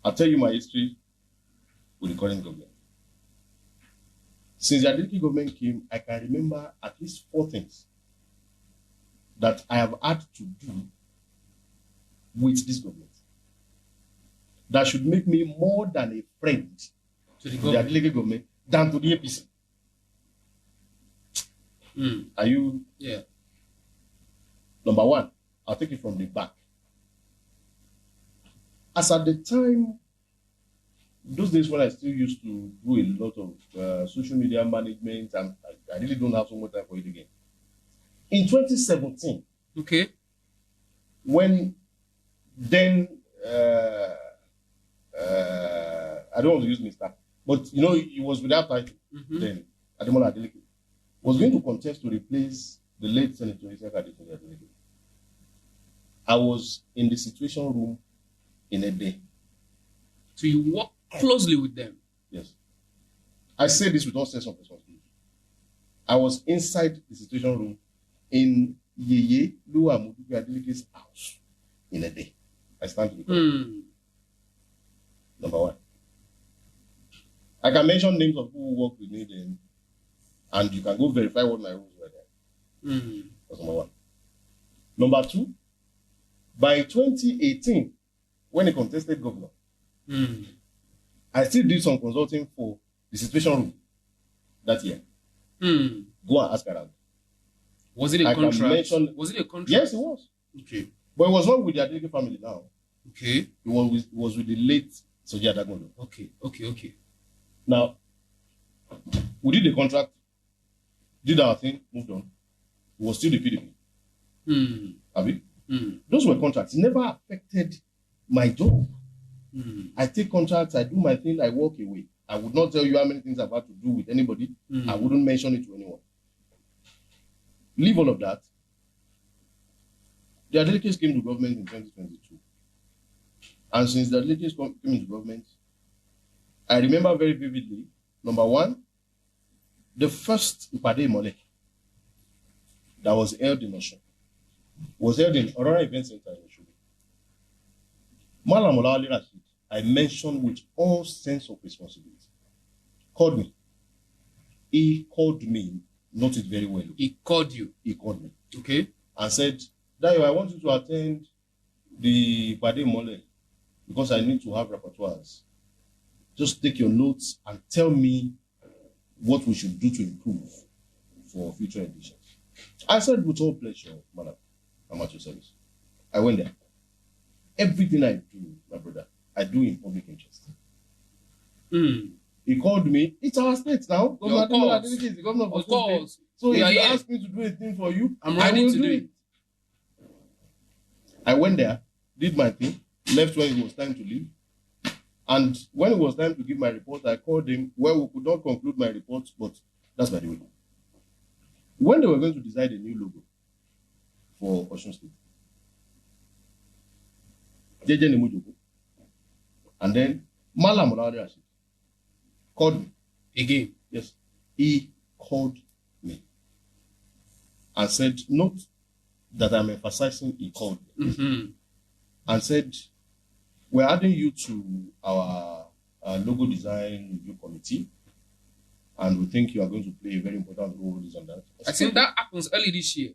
I'll tell you my history with the current government. Since the Adeleke government came, I can remember at least 4 things that I have had to do with this government that should make me more than a friend to the Adeleke government than to the APC. Are you? Yeah. Number 1, I'll take it from the back. As at the time, those days when I still used to do a lot of social media management, and I really don't have so much time for it again. In 2017, okay, when then I don't want to use Mr. But you know, he was without title then. Ademola Adeleke was going to contest to replace the late Senator Isaac Adeleke. I was in the situation room in a day. So you work closely with them? Yes. I say this with all sense of responsibility. I was inside the situation room in Yeye Lua Mudubi Adeleke's house in a day. I stand to be corrected. Number 1. I can mention names of people who work with me then, and you can go verify what my rules were there. That's number 1. Number 2, by 2018, when he contested governor, I still did some consulting for the situation room that year. Go and ask around. Was it a contract? Was it a contract? Yes, it was. Okay. But it was not with the Adeleke family now. Okay. It was with the late Soji Adagondo. Okay. Now, we did the contract, did our thing, moved on. It was still the PDP. Abi? Those were contracts. It never affected my job. I take contracts, I do my thing, I walk away. I would not tell you how many things I've had to do with anybody. I wouldn't mention it to anyone. Leave all of that. The delegates came to government in 2022. And since the delegates came into government, I remember very vividly, number one, the first Ipade Mole that was held in Osun was held in Aurora Event Center in Osun. Malam Olawale Rashid, I mentioned with all sense of responsibility, called me. He called me, note it very well. He called you? He called me. Okay. And said, Dayo, I want you to attend the Ipade Mole because I need to have repertoires. Just take your notes and tell me what we should do to improve for future editions. I said, with all pleasure, madam, I'm at your service. I went there. Everything I do, my brother, I do in public interest. He called me. It's our state now. Governor Adedayo is the governor of Osun State. So if you ask me to do a thing for you, I'm ready to do it. I went there, did my thing, left when it was time to leave. And when it was time to give my report, I called him. Well, we could not conclude my report, but that's by the way. When they were going to decide a new logo for Osun State, and then Malam Olawale Rashid called me. Again? Yes. He called me and said, note that I'm emphasizing he called me. And said, we're adding you to our logo design review committee, and we think you are going to play a very important role in this and that. I think that happens early this year.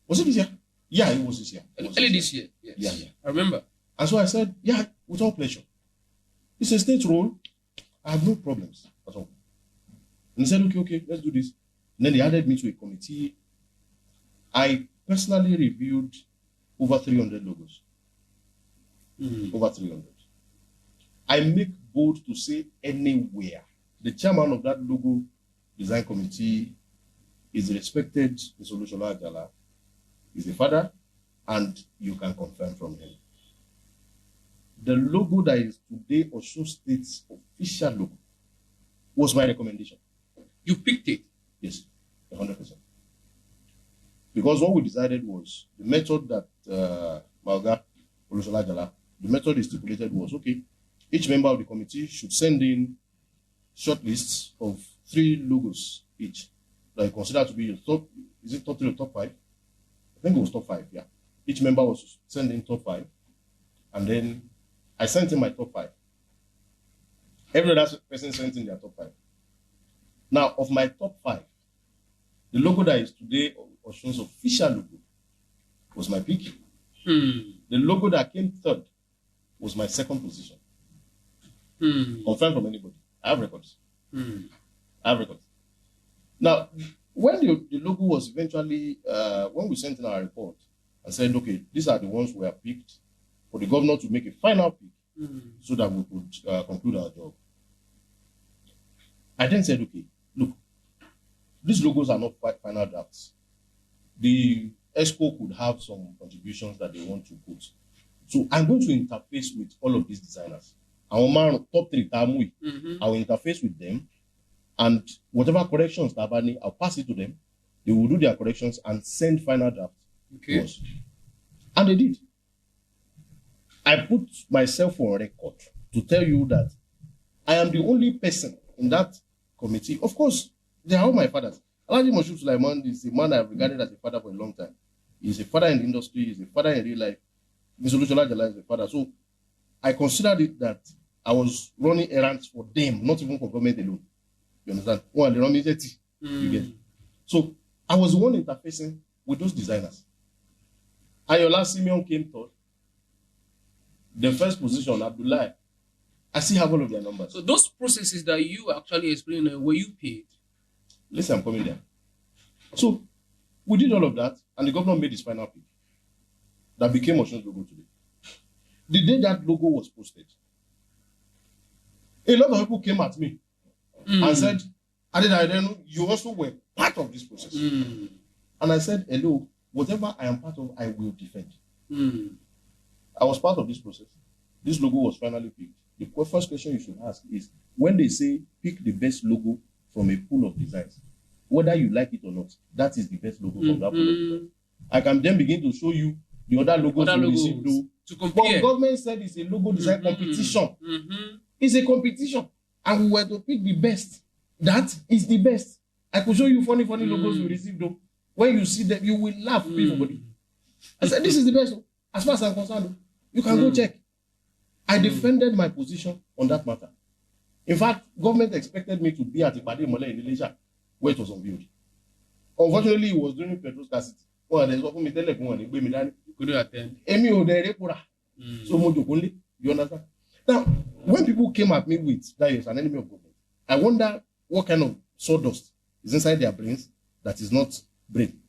Was it this year? Yeah, it was this year. Early this year. Yes. Yeah. I remember. And so I said, yeah, with all pleasure. It's a state role. I have no problems at all. And he said, okay, let's do this. And then they added me to a committee. I personally reviewed over 300 logos. Over 300. I make bold to say anywhere. The chairman of that logo design committee is respected Mr. Olushola Ajala. He's a father, and you can confirm from him. The logo that is today Osun State's official logo was my recommendation. You picked it? Yes, 100%. Because what we decided was the method that Malga Olushola Ajala, the method he stipulated was, okay, each member of the committee should send in short lists of 3 logos each that you consider to be your top, is it top 3 or top 5? I think it was top 5, yeah. Each member was sending top 5, and then I sent in my top 5. Every other person sent in their top 5. Now, of my top 5, the logo that is today Osun's official logo was my pick. The logo that came third was my second position. Confirmed from anybody. I have records. I have records. Now, when the logo was eventually, when we sent in our report and said, okay, these are the ones we have picked, for the governor to make a final pick so that we could conclude our job. I then said, okay, look, these logos are not final drafts. The ESCO could have some contributions that they want to put. So I'm going to interface with all of these designers. Our man top 3 Tamui, I will interface with them, and whatever corrections I'll pass it to them. They will do their corrections and send final draft to us. And they did. I put myself on record to tell you that I am the only person in that committee. Of course, they are all my fathers. Alhaji Moshood Sulaiman is a man I've regarded as a father for a long time. He's a father in the industry, he's a father in real life. Mr. Olushola Ajala is a father. So I considered it that I was running errands for them, not even for government alone. You understand? Well, they run me 30. You get it? So I was the one interfacing with those designers. Ayola Simeon came third. The first position, Abdullah, I still have all of their numbers. So those processes that you actually explained, were you paid? Listen, I'm coming there. So we did all of that, and the governor made his final pick. That became Osun's logo today. The day that logo was posted, a lot of people came at me and said, Adedayo, you also were part of this process. And I said, hello, whatever I am part of, I will defend. I was part of this process. This logo was finally picked. The first question you should ask is, when they say pick the best logo from a pool of designs, whether you like it or not, that is the best logo from that pool of designs. I can then begin to show you the other logos Other we received logos though. to But compare. government said it's a logo design competition. It's a competition. And we were to pick the best. That is the best. I could show you funny logos we received though. When you see them, you will laugh everybody. I said, this is the best. As far as I'm concerned, you can go check. I defended my position on that matter. In fact, government expected me to be at Ipade Mole in Ilesha, where it was unveiled. Unfortunately, it was during petrol scarcity. Well, there's often me tell you Couldn't attend. So you understand? Now, when people came at me with that is an enemy of government, I wonder what kind of sawdust is inside their brains that is not brain.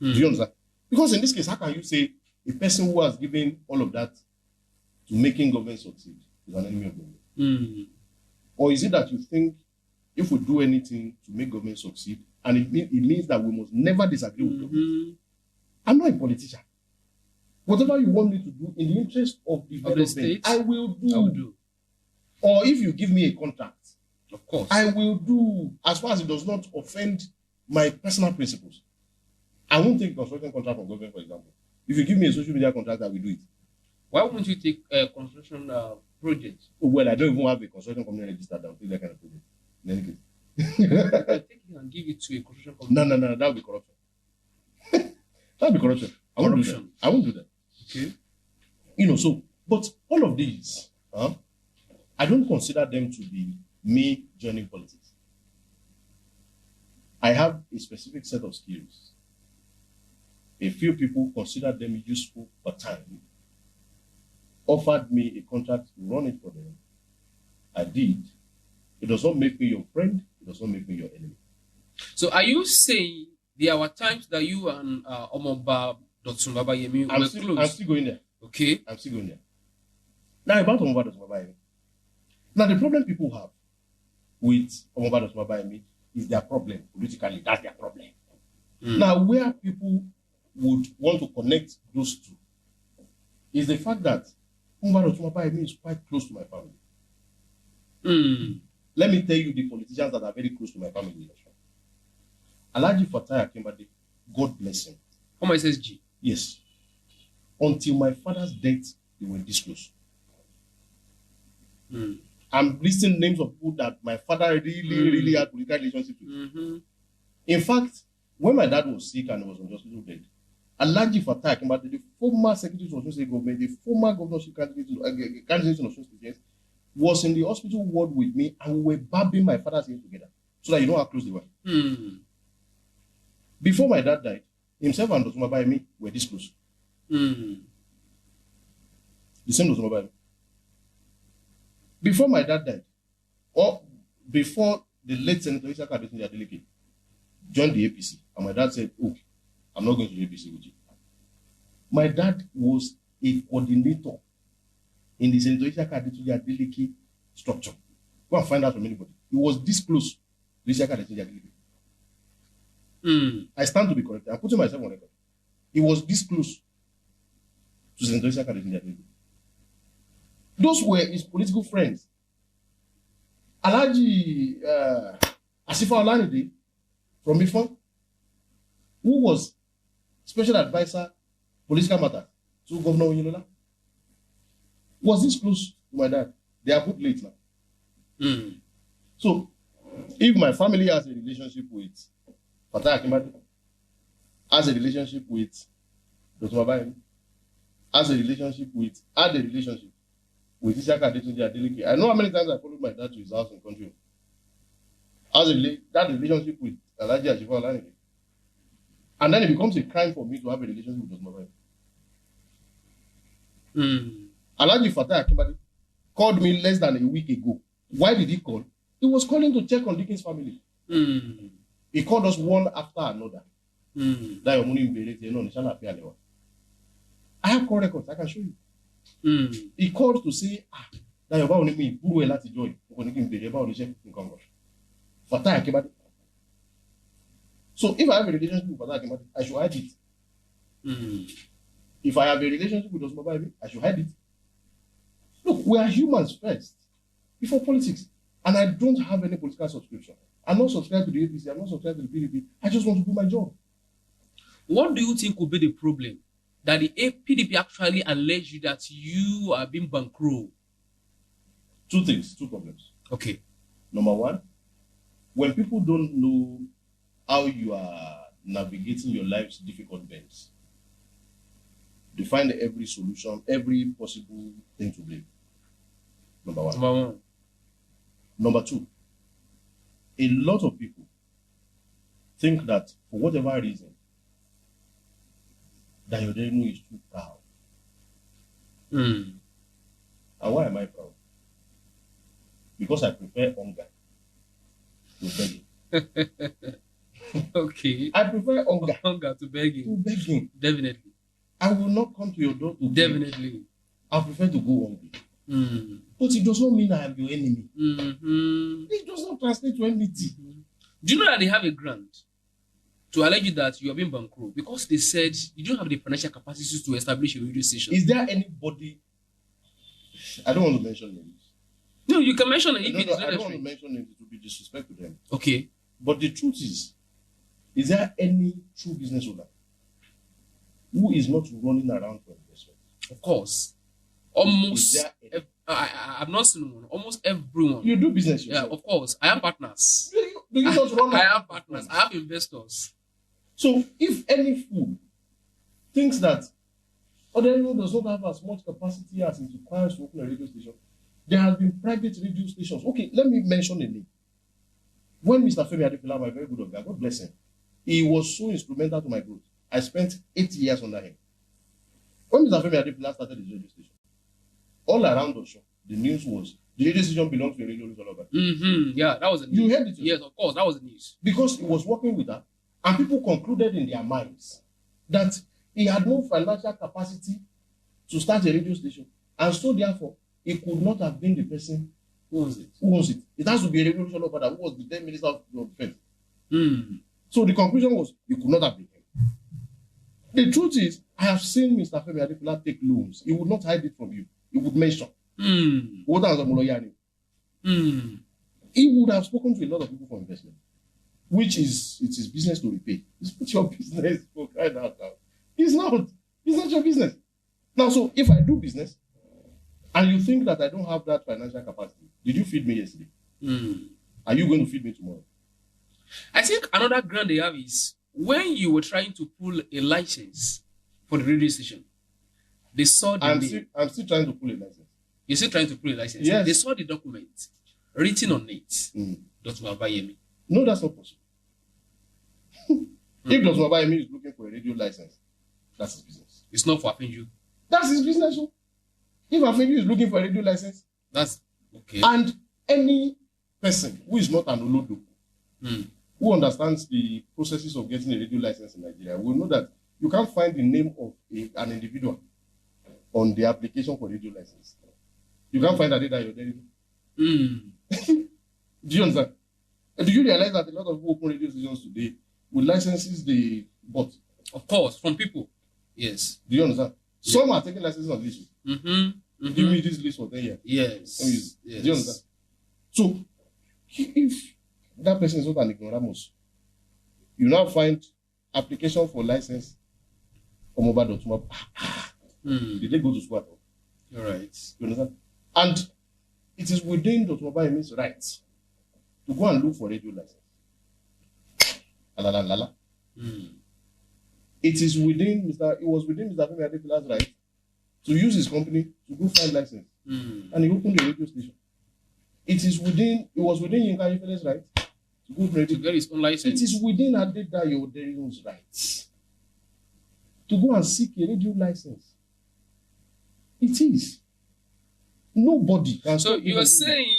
Do you understand? Because in this case, how can you say a person who has given all of that to making government succeed is an enemy of government? Or is it that you think if we do anything to make government succeed, and it means that we must never disagree with government? I'm not a politician. Whatever you want me to do in the interest of development, state, I will do. Or if you give me a contract, of course, I will do, as far as it does not offend my personal principles. I won't take a construction contract from government, for example. If you give me a social media contract, I will do it. Why wouldn't you take a construction project? Well, I don't even have a construction company registered that will take that kind of project. In any case. You can take it and give it to a construction company. No, that would be corruption. That would be corruption. I won't do that. Okay. You know, so, but all of these, I don't consider them to be me joining politics. I have a specific set of skills. A few people consider them useful for time, offered me a contract to run it for them. I did. It does not make me your friend. It does not make me your enemy. So are you saying there were times that you and Omoba Dr. Babayemi were close? I'm still going there. Okay. I'm still going there. Now about Omoba Dr. Babayemi. Now the problem people have with Omoba Dr. Babayemi is their problem politically. That's their problem. Now where people would want to connect those two is the fact that Omoba Dr. Babayemi is quite close to my family. Let me tell you the politicians that are very close to my family. Alhaji Fatai Akimbade, God bless him. How much SSG? Yes. Until my father's death, they were this close. I'm listing names of people that my father really had political relationship with. In fact, when my dad was sick and was on hospital bed, Alhaji Fatai Akimbade, the former secretary of the state government, the former governorship candidate in Osun State, was in the hospital ward with me, and we were babbling my father's name together, so that you know how close they were. Before my dad died, himself and Dr. Babayemi were this close. The same Dr. Babayemi. Before my dad died, or before the late Senator Isaka Adedayo joined the APC, and my dad said, "Oh, I'm not going to the APC with you." My dad was a coordinator in the Senator Isaka Adedayo structure. Go and find out from anybody. He was this close to Isaka Adedayo. I stand to be corrected. I'm putting myself on record. He was this close to Senator Isaka Adedayo. Those were his political friends. Alhaji Asifa Olanide from Ifon, who was special advisor political matters to Governor Oyinlola, was this close to my dad. They are both late now. So, if my family has a relationship with Fatai Akimbade, has a relationship with Dr. Babayemi, had a relationship with Isaka Adedayo. I know how many times I followed my dad to his house in the country. That relationship with Alhaji Asifa Olanide. And then it becomes a crime for me to have a relationship with Dr. Babayemi. Alhaji Fatai Akimbade called me less than a week ago. Why did he call? He was calling to check on Dickens' family. He called us one after another. I have call records. I can show you. He called to say, that your boy me who will let join. Fatai Akimbade. So if I have a relationship with Fatai Akimbade, I should hide it. If I have a relationship with Dr. Babayemi, I should hide it. Look, we are humans first, before politics. And I don't have any political subscription. I'm not subscribed to the APC, I'm not subscribed to the PDP. I just want to do my job. What do you think will be the problem that the PDP actually alleged you that you are being bankrolled? Two things, two problems. Okay. Number one, when people don't know how you are navigating your life's difficult bends, they find every solution, every possible thing to blame. Number one. Number one. Number two, a lot of people think that for whatever reason, that Oderinu is too proud. Mm. And why am I proud? Because I prefer hunger to begging. Okay. I prefer Hunger to begging. to begging. Definitely. I will not come to your door to beg. Definitely. I prefer to go hungry. Mm. But it does not mean I am your enemy. Mm-hmm. It does not translate to enmity. Do you know that they have a grant to allege that you are being bankrupt because they said you don't have the financial capacity to establish a radio station? Is there anybody? I don't want to mention names. No, you can mention it if No, it is I don't want to necessary. mention names. It will be disrespect to them. Okay. But the truth is there any true business owner who is not running around for investment? Of course. Almost. Is there any? I've not seen one. Almost everyone. You do business Yeah, yourself. of course. I have partners. Do you not run I around? have partners. I have investors. So if any fool thinks that Oderinu does not have as much capacity as it requires to open a radio station, there have been private radio stations. Okay, let me mention a name. When Mr. Femi Adefila, my very good guy, God bless him, he was so instrumental to my growth. I spent 8 years under him. When Mr. Femi Adefila started his radio station, all around the show, the news was the radio station belongs to a radio developer. Mm-hmm. Yeah, that was the news. You heard it? Yes, of course, that was the news. Because he was working with her, and people concluded in their minds that he had no financial capacity to start a radio station, and so therefore he could not have been the person Who owns it? who owns it. It has to be a radio developer who was the then Minister of Defense. Mm. So the conclusion was he could not have been him. The truth is, I have seen Mr. Femi Adefila take loans. He would not hide it from you. He would mention. Mm. Mm. He would have spoken to a lot of people for investment, which is it is business to repay. It's not your business for crying out loud. It's not your business. Now, so if I do business and you think that I don't have that financial capacity, did you feed me yesterday? Mm. Are you going to feed me tomorrow? I think another grant they have is when you were trying to pull a license for the radio station, they saw the I'm still trying to pull a license. You're still trying to pull a license. Yes. They saw the document written on it. Mm. Dr. Abayemi. No, that's not possible. If Dr. Abayemi is looking for a radio license, that's his business. It's not for Afinju. That's his business. So. If Afinju is looking for a radio license, That's okay. and any person who is not an Olodo, Mm. who understands the processes of getting a radio license in Nigeria, will know that you can't find the name of an individual on the application for radio license. You can't find Adedayo. Mm. Do you understand? Do you realize that a lot of people open radio stations today with licenses they bought? Of course, from people. Yes. Do you understand? Some are taking licenses on list. Mm-hmm. Mm-hmm. Give me this list for 10 years. Yes. Let me use it. Yes. Do you understand? So, if that person is not an ignoramus, you now find application for license from mobile.mobile. Did they go to school at all? You're right. You understand? And it is within Dr. Obayemi's rights to go and look for radio license. Alalalala. Mm. It was within Mr. Femi Adefila's right to use his company to go find license. Mm. And he opened a radio station. It was within Yinka Ayefele's right to go for radio. To get his own license. It is within Adedayo Oderinu's rights to go and seek a radio license. It is. Nobody can. So you are saying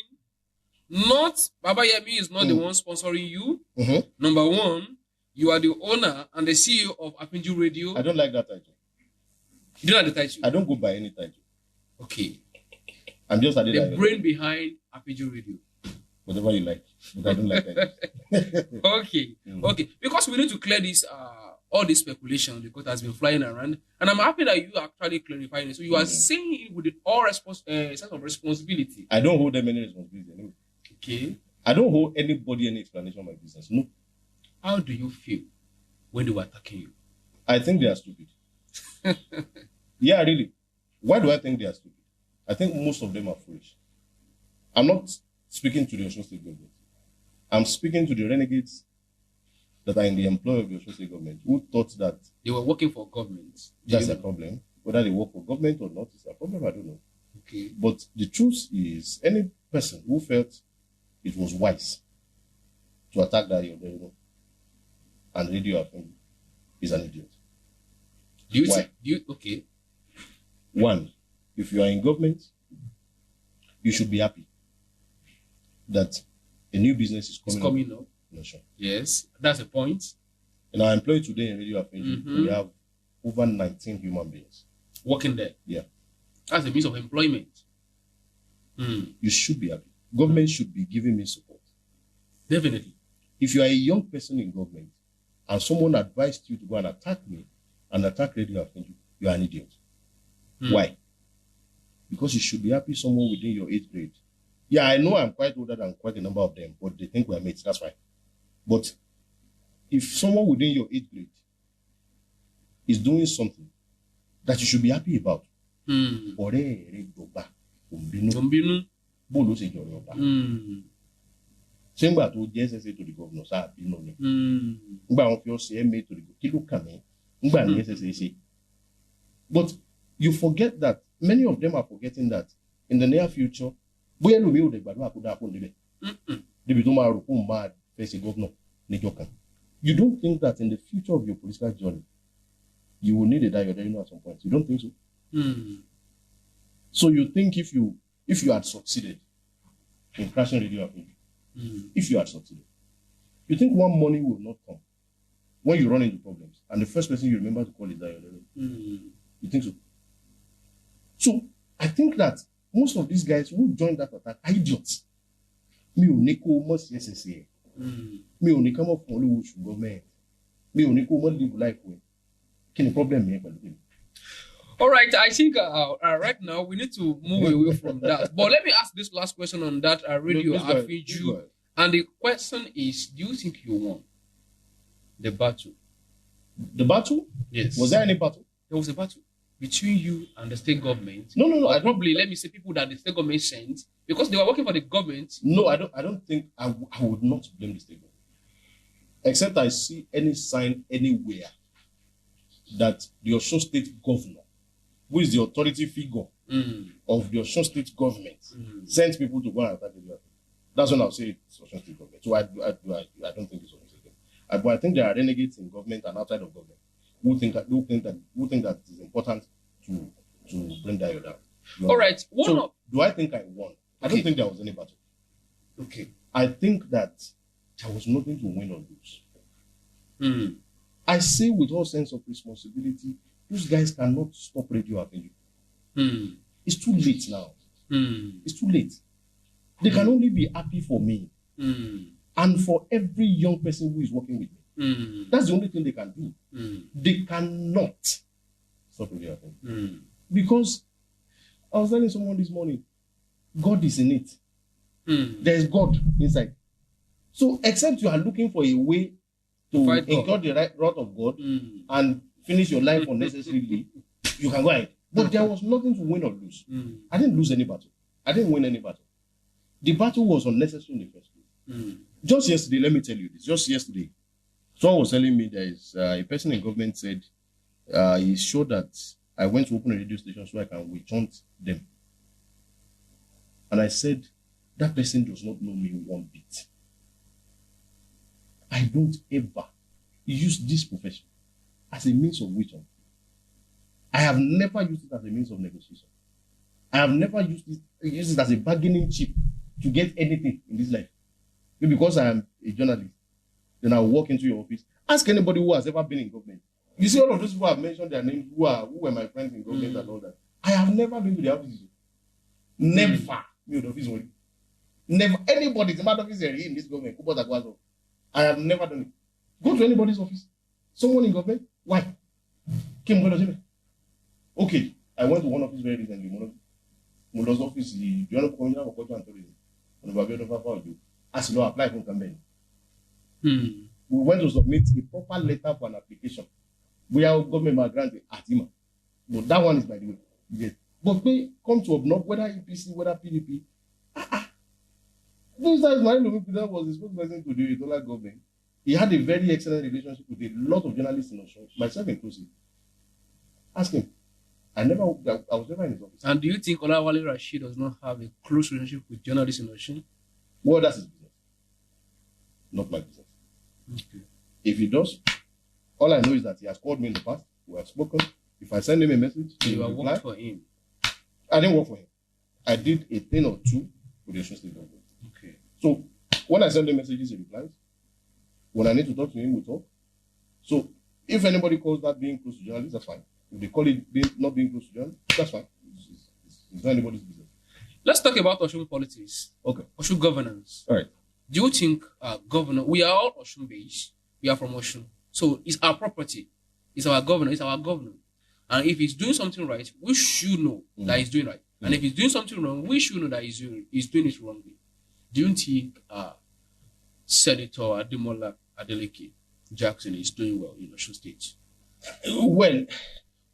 not Baba Yemi is not the one sponsoring you. Mm-hmm. Number one, you are the owner and the CEO of Afinju Radio. I don't like that title. You don't like the title? I don't go by any title. Okay. I'm just Adedayo. The brain behind Afinju Radio. Whatever you like, but I don't like that. Okay. Okay. Because we need to clear this all this speculation because it has been flying around. And I'm happy that you are actually clarifying it. So you are saying it with all sense of responsibility. I don't hold them any responsibility anyway. Okay. I don't hold anybody any explanation of my business. No. How do you feel when they were attacking you? I think they are stupid. Yeah, really. Why do I think they are stupid? I think most of them are foolish. I'm not speaking to the Osun State government. I'm speaking to the renegades that are in the employ of the Osun State government who thought that They were working for government. that's a problem. Whether they work for government or not is a problem, I don't know. Okay. But the truth is, any person who felt it was wise to attack that Oderinu and Radio Afinju is an idiot. Do you Why? think, okay. One, if you are in government, you should be happy that a new business is It's coming coming up. No, sure. Yes, that's a point. In our employee today in Radio Afinju, we have over 19 human beings Working there. Yeah. That's a means of employment. Mm. You should be happy. Government should be giving me support. Definitely. If you are a young person in government and someone advised you to go and attack me and attack Radio Afinju, you are an idiot. Why? Because you should be happy someone within your 8th grade. Yeah, I know I'm quite older than quite a number of them, but they think we're mates, that's fine. But if someone within your 8th grade is doing something that you should be happy about, ọ̀rẹ́ rẹ dọ̀gba, Òǹbínú. bó ló ṣe jọ̀rọ̀ ọba. Ṣé ńgbà tó jẹ́ SSA to the governor sáà bínú ni? Ńgbà wọn fi ọ́ ṣe MA to the governor, kí ló kàn mí? Ńgbà ní SSA ṣe. But you forget that, many of them are forgetting that in the near future, bóyá lómi ò dẹ̀ gbàdúrà kó dáa kó níbẹ̀. Débi tó máa rò kó máa fẹ́ ṣe governor níjọ́ kan. You don't think that in the future of your political journey, you will need a Adedayo at some point. You don't think so? So you think if you had succeeded in crashing Radio Afinju, if you had succeeded, you think one morning will not come when you run into problems and the first person you remember to call is Adedayo? You think so? So I think that most of these guys who joined that attack are idiots. Mi ò ní kó mọ̀ sí SSA. Mi ò ní ká mọ̀ fún olówó oṣù gọ́ọ̀mẹ̀ntì. Mi ò ní kó mọ̀ live life with. Kí ni problem yẹn pẹ̀lú tèmi? All right, I think right now we need to move away from that. But let me ask this last question on that Radio Afinju. And the question is, do you think you won the battle? The battle? Yes. Was there any battle? There was a battle between you and the state government. No. Or probably, let me say, people that the state government sent because they were working for the government. No, I don't think I would not blame the state government. Except I see any sign anywhere that the Osun State governor, who is the authority figure of the Osun State government, sent people to go and attack the. That's when I'll say it's Osun State government. So I don't think it's Osun State government. But I think there are renegades in government and outside of government who think that it is important to bring Dayo down. All right. Do I think I won? I don't think there was any battle. Okay. I think that there was nothing to win or lose. I say with all sense of responsibility, those guys cannot stop Radio Afinju. It's too late now. It's too late. They can only be happy for me and for every young person who is working with me. That's the only thing they can do. They cannot stop Radio Afinju. Because I was telling someone this morning, God is in it. There's God inside. So except you are looking for a way to incur the wrath of God and finish your life unnecessarily, you can go ahead. But there was nothing to win or lose. I didn't lose any battle. I didn't win any battle. The battle was unnecessary in the first place. Just yesterday, let me tell you this. Just yesterday, someone was telling me there is a person in government said he's sure that I went to open a radio station so I can witch-hunt them. And I said, that person does not know me one bit. I don't ever use this profession as a means of witch-hunt. I have never used it as a means of negotiation. I have never used it as a bargaining chip to get anything in this life. Because I am a journalist, then I'll walk into your office. Ask anybody who has ever been in government. You see all of those people have mentioned their names who were my friends in government and all that. I have never been to the office. Never. Never. Anybody's in my office in this government. I have never done it. Go to anybody's office. Someone in government. Why? Okay. I went to one office very recently. One office, the Journal of Culture and Tourism. As you know, apply for campaign. We went to submit a proper letter for an application. We are government granted Atima. But that one is by the way. Yes. But come to Obnob, whether APC, whether PDP. Those times Mario Lumipida was the spokesperson to the Etola government. He had a very excellent relationship with a lot of journalists in Osun, myself inclusive. Ask him. I was never in his office. And do you think Olawale Rashid does not have a close relationship with journalists in Osun? Well, that's his business. Not my business. Okay. If he does, all I know is that he has called me in the past. We have spoken. If I send him a message, he will reply. Worked for him. I didn't work for him. I did a thing or two with the Osun State government. Okay. So when I send him messages, he replies. When I need to talk to him, we talk. So if anybody calls that being close to journalists, that's fine. If they call it not being close to journalists, that's fine. It's not anybody's business. Let's talk about Osun politics. Okay. Osun governance. All right. Do you think governor? We are all Osun based. We are from Osun, so it's our property. It's our governor. It's our governor. And if he's doing something right, we should know that he's doing right. And if he's doing something wrong, we should know that he's doing it wrongly. Do you think Senator Ademola Adeleke Jackson is doing well in Osun State? Well,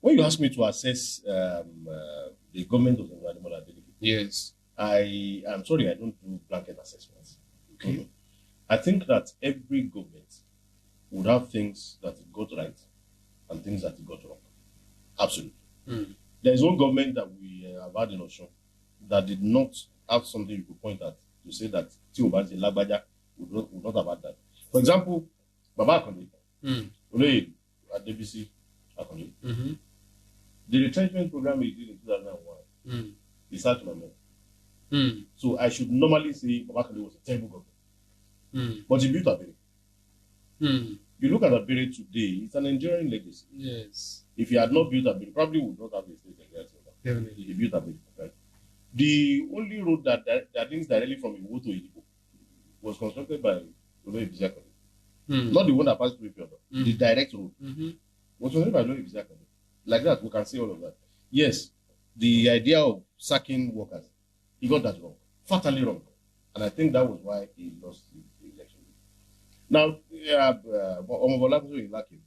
when you ask me to assess the government of Ademola Adeleke, yes, I am sorry, I don't do blanket assessments. Okay. I think that every government would have things that it got right and things that it got wrong. Absolutely. There is one government that we have had in Osun that did not have something you could point at to say that Tiobanzi Lagbaja would not have had that. For example, Baba Akonde, Olóyè Adebisi Akonde, the retrenchment program he did in 2001, he started to my So I should normally say Baba Akonde was a terrible government. But he built Abere. You look at Abere today, it's an enduring legacy. Yes. If he had not built Abere, probably would not have a state like that. Definitely. He built Abere. Right? The only road that links directly from Iwo to Idibo was constructed by Olóyè Bisi Akande. Not the one that passed through Ipiodun. The direct road was constructed by Olóyè Bisi Akande. Like that, we can say all of that. Yes, the idea of sacking workers, he got that wrong. Fatally wrong. And I think that was why he lost the election. Now, Omobolagunso Ilakim,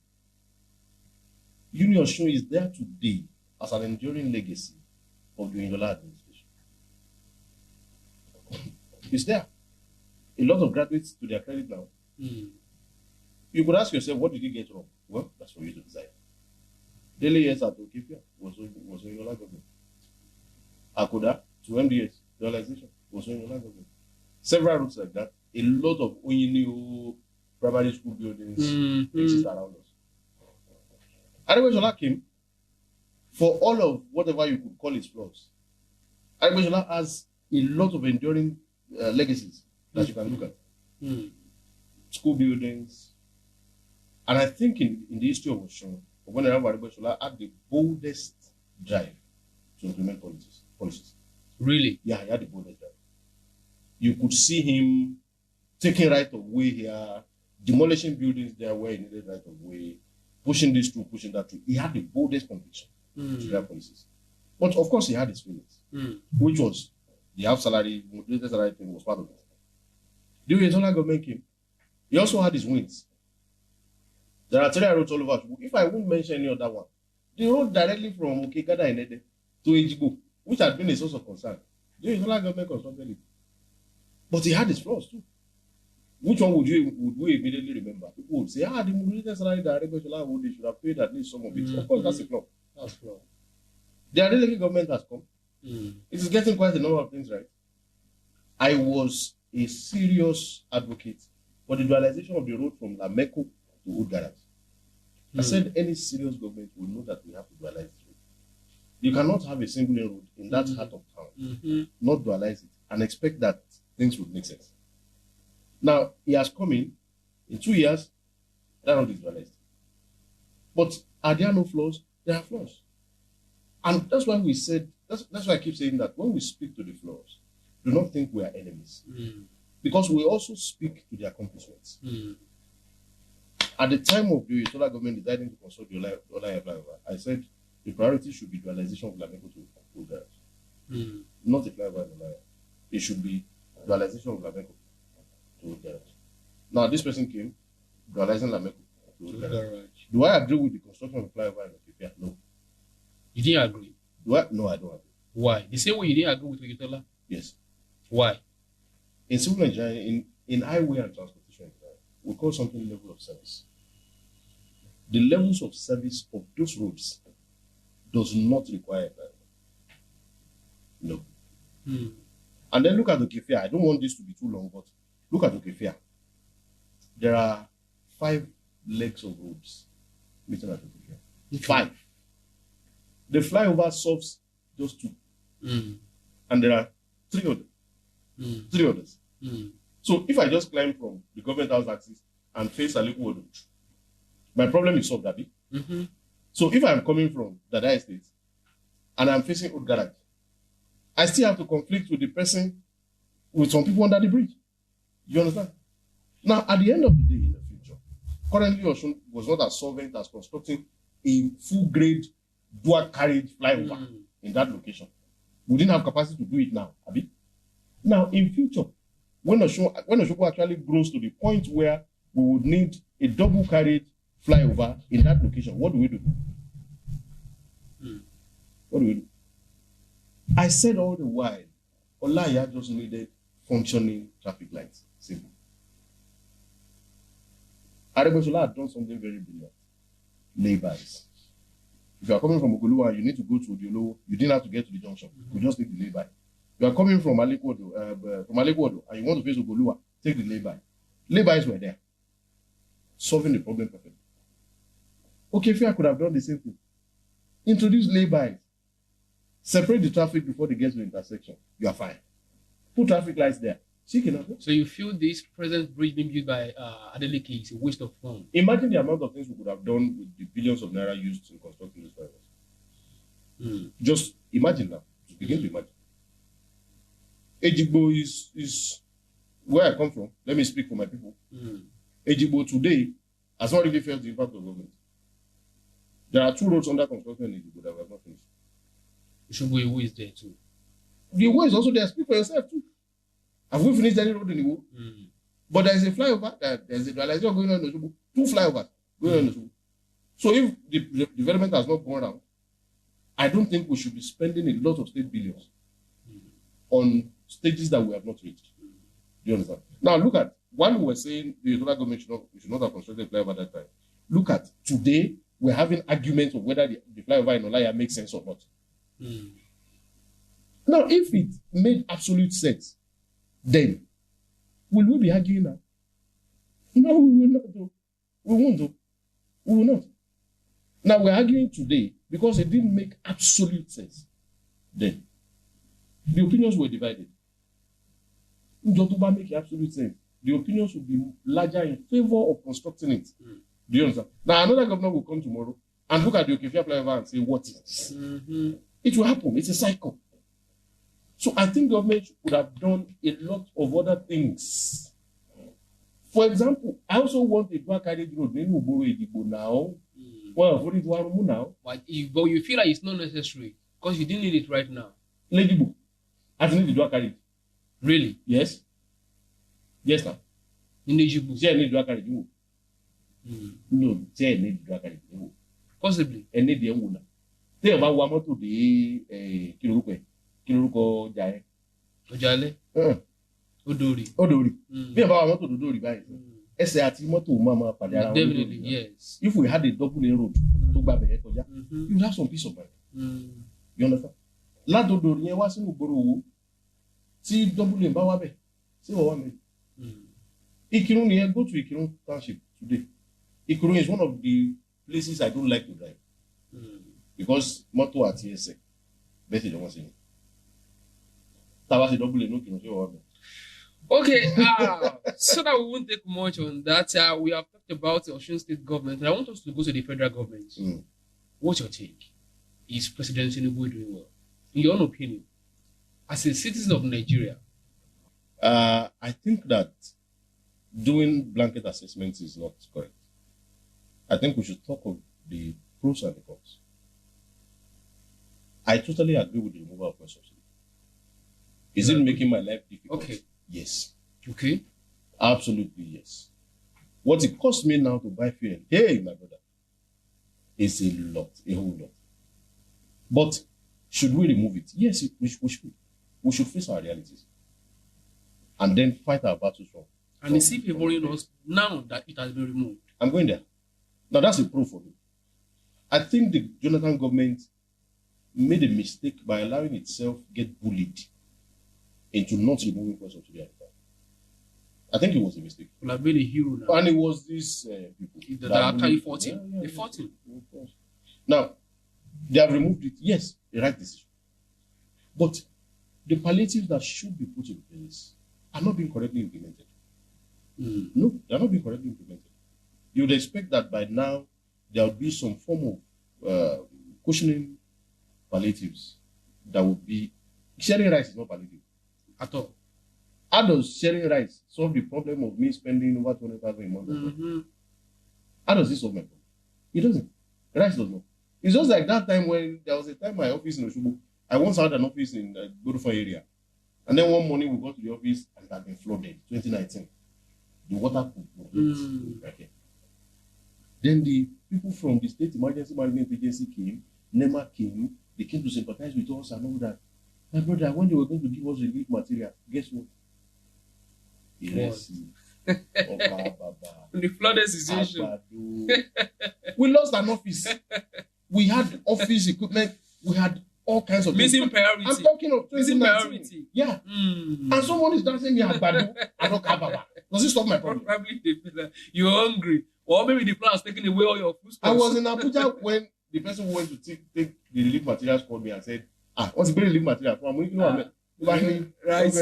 Union Osun is there today as an enduring legacy of the Injola administration. It's there. A lot of graduates to their credit now. You could ask yourself, what did he get wrong? Well, that's for you to decide. Daily years at Okipia was Injola government. Akoda to MDS, the organization was Injola government. Several routes like that. A lot of Onyinio primary school buildings exist around us. Adebayo came for all of whatever you could call his flaws. Adebayo has a lot of enduring legacies that you can look at. School buildings. And I think in the history of Osun, Adebayo had the boldest drive to implement policies. Really? Yeah, he had the boldest drive. You could see him taking right of way here, demolishing buildings there where he needed right of way, pushing this through, pushing that through. He had the boldest conviction to drive policies. But of course, he had his feelings, which was the half salary, moderated salary thing was part of it. The Etola government came. He also had his wins. There are 3 roads all over. If I won't mention any other one, the road directly from Okegada in Ede to Ejigbo, which had been a source of concern, the Etola government constructed it. But he had his flaws too. Which one would we immediately remember? People would say, the moderated salary that Adebayo should have paid at least some of it. Of course, that's a flaw. That's a flaw. The Adeleke government has come. It is getting quite a number of things right. I was a serious advocate for the dualization of the road from Lameko to Old Garage. I said any serious government will know that we have to dualize this road. You cannot have a single lane road in that heart of town, not dualize it, and expect that things would make sense. Now, he has come in 2 years, that road is dualized. But are there no flaws? There are flaws. And that's why we said, that's why I keep saying that when we speak to the flaws, do not think we are enemies. Because we also speak to the accomplishments. At the time of the Etola government deciding to construct the Olaya flyover, I said the priority should be dualization of Lameko to Old Garage. Not a flyover in Olaya. It should be dualization of Lameko to Old Garage. Now, this person came, dualizing Lameko to Old Garage. Do I agree with the construction of the flyover in Okipia? No. You didn't agree. What? No, I don't agree. Why? The same way you didn't agree with Oyetola? Yes. Why? In civil engineering, in highway and transportation engineering, we call something level of service. The levels of service of those roads does not require that. No. And then look at Okefia. I don't want this to be too long, but look at Okefia. There are 5 legs of roads meeting at Okefia. Okay. 5. The flyover solves just 2. And there are 3 others. 3 others. So if I just climb from the government house axis and face Alekuodo, my problem is solved, Abi. So if I'm coming from Dada Estate and I'm facing Old Garage, I still have to conflict with the person, with some people under the bridge. You understand? Now, at the end of the day, in the future, currently Osun was not as solvent as constructing a full-grade dual carriage flyover in that location. We didn't have capacity to do it now, Abi. Now, in future, when Osun actually grows to the point where we would need a double carriage flyover in that location, what do we do? What do we do? I said all the while, Olaya just needed functioning traffic lights. Simple. Adedayo had done something very brilliant. Laybys. If you are coming from Ogoluwa and you need to go to Odiolowo, you didn't have to get to the junction. You just take the layby. You are coming from Alekuodo and you want to face Ogoluwa, take the layby. Laybys were there, solving the problem perfectly. Okay, if I could have done the same thing, introduce laybys, separate the traffic before they get to the intersection. You are fine. Put traffic lights there. So you feel this present bridge being built by Adeleke is a waste of funds? Imagine the amount of things we could have done with the billions of naira used in constructing these flyovers. Just imagine now. Just begin to imagine. Ejigbo is where I come from. Let me speak for my people. Ejigbo today has not really felt the impact of government. There are 2 roads under construction in Ejigbo that we have not finished. Ishugbo is there too. The way is also there. Speak for yourself too. Have we finished any road in Igbo? But there is a flyover, there is a dualization going on in Oshogbo. 2 flyovers going on in Oshogbo. So if the development has not gone around, I don't think we should be spending a lot of state billions on stages that we have not reached. Do you understand? Now look at, while we were saying the federal government should not have constructed a flyover at that time, look at today, we're having arguments of whether the flyover in Olaya makes sense or not. Now, if it made absolute sense, then will we be arguing now? No, we will not do. We won't do. We will not. Now we're arguing today because it didn't make absolute sense. Then the opinions were divided. If make absolute sense, the opinions will be larger in favor of constructing it. Do you understand? Now another governor will come tomorrow and look at the Okefia flyover and say, what is this? It will happen. It's a cycle. So I think government would have done a lot of other things. For example, I also want a dual carriage road in Uboro Ejigbo now. Well, for it one now. But you feel like it's not necessary because you didn't need it right now. Ejigbo, I need the dual carriage. Really? Yes. Yes, now. In Ejigbo? Say I need dual carriage. No, say I need dual carriage. Possibly. I need the one. Say about one more to the Kirupe. Kiruko Jai. Ojale? Odori. Bí ẹ bá wa mọ́tò Odori báyìí, ẹsẹ̀ àti mọ́tò máa pàdé ara wọn. Definitely, yes. If we had a double lane road tó gba bẹ̀rẹ̀ kọjá, you have some peace of mind. You understand? Ládòdò yẹn wá sínú ìgboro Òwò tí double lane bá wá bẹ̀, ṣé wọ́n wá mẹ́rin? Ìkìrun nìyẹn, go to Ìkìrun township today. Ìkìrun is one of the places I don't like to drive. Because mọ́tò àti ẹsẹ̀ bẹ́ẹ̀ sì jọ wọ́n sí ni. Okay, so that we won't take much on that, we have talked about the Osun State government, and I want us to go to the federal government. What's your take? Is President Tinubu doing well? In your own opinion, as a citizen of Nigeria? I think that doing blanket assessments is not correct. I think we should talk of the pros and the cons. I totally agree with the removal of fuel subsidy. Is it making my life difficult? Okay. Yes. Okay. Absolutely yes. What it costs me now to buy fuel, hey, my brother, is a lot, a whole lot. But should we remove it? Yes, we should. We should face our realities and then fight our battles from. And is he favoring us now that it has been removed? I'm going there. Now that's a proof for me. I think the Jonathan government made a mistake by allowing itself get bullied into not removing fuel subsidy. I think it was a mistake. Will have been a hero now. And it was these people that actually fought him. They fought him. Now, they have removed it. Yes, the right decision. But the palliatives that should be put in place are not being correctly implemented. No, they are not being correctly implemented. You would expect that by now there would be some form of cushioning palliatives that would be. Sharing rice is not palliative at all. How does sharing rice solve the problem of me spending over 200,000 a month? How does this solve my problem? It doesn't. Rice does not. It's just like that time when there was a time my office in Oshobo. I once had an office in the Godofon area. And then one morning we got to the office and it had been flooded, 2019. The water could okay. Then the people from the State Emergency Management Agency came, NEMA came, they came to sympathize with us and all that. My brother, when they were going to give us relief material, guess what? Yes. The flooded situation. We lost an office. We had office equipment. We had all kinds of missing priority. I'm talking of 2019. Yeah. And someone is dancing me at Badu. I don't care about. Does it stop my problem? Probably they feel like you're hungry. Or maybe the plan has taken away all your food stuff. I was in Abuja when the person who went to take the relief materials called me and said, what's the relief material? I'm waiting on rice.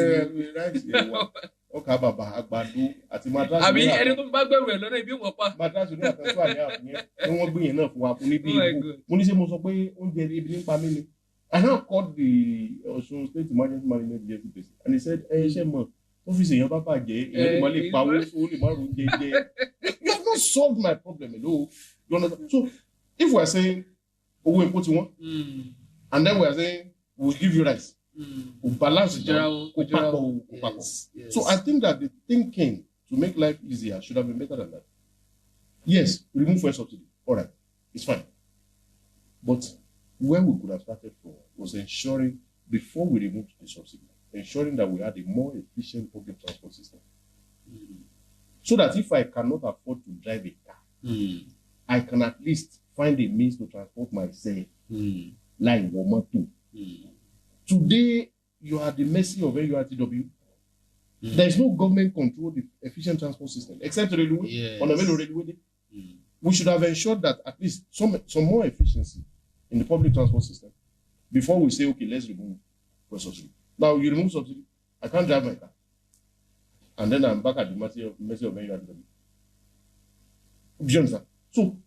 Okay, Baba, Agbado, àti matras. Àbí ẹni tó bá gbẹ̀rù ẹ̀ lọ́nà ibi wọn pa. Matras ní àtẹ̀sọ́ àyà yẹn ni wọ́n gbé yẹn náà fún wa fún níbí ìbò. Mo ní ṣe mo sọ pé oúnjẹ ibi nípa mi ni. I now called the Osun State Emergency Management Agency person and he said, ṣé mọ̀ ọ́fíìsì èèyàn bá bàjẹ́ èèyàn tó máa lè pa owó ó lè má ro oúnjẹ jẹ. You have not solved my problem alone. You understand? So if we are saying owó epo ti wọ́n and then we are saying we will give you rice. Balance it down. Yes. So I think that the thinking to make life easier should have been better than that. Yes, remove fuel subsidy. All right, it's fine. But where we could have started from was ensuring, before we removed the subsidy, ensuring that we had a more efficient public transport system. So that if I cannot afford to drive a car, I can at least find a means to transport myself, like woman too. Today, you are at the mercy of NURTW. There is no government control the efficient transport system, except railway. On the railway, we should have ensured that at least some more efficiency in the public transport system before we say, okay, let's remove subsidy. Now, you remove subsidy, I can't drive my car. And then I'm back at the mercy of NURTW. Do you understand? So,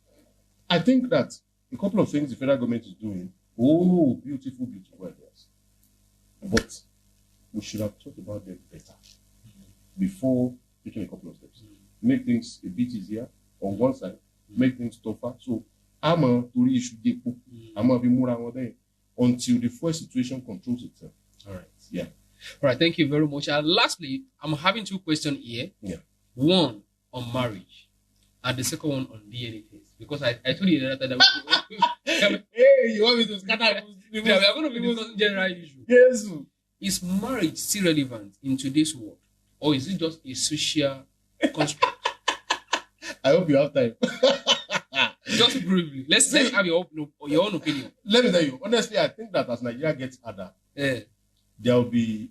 I think that a couple of things the federal government is doing, beautiful ideas. But we should have thought about them better before taking a couple of steps. Make things a bit easier on one side, make things tougher. So I'm a Tori issue depo. I'm a be more there until the first situation controls itself. All right. Yeah. All right. Thank you very much. And lastly, I'm having two questions here. Yeah. One on marriage, and the second one on DNA test. Because I told you that hey, you want me to scatter? We are going to be discussing general issue. Yes. Is marriage still relevant in today's world, or is it just a social construct? I hope you have time. Just briefly, let's have your own opinion. Let me tell you, honestly, I think that as Nigeria gets harder, there will be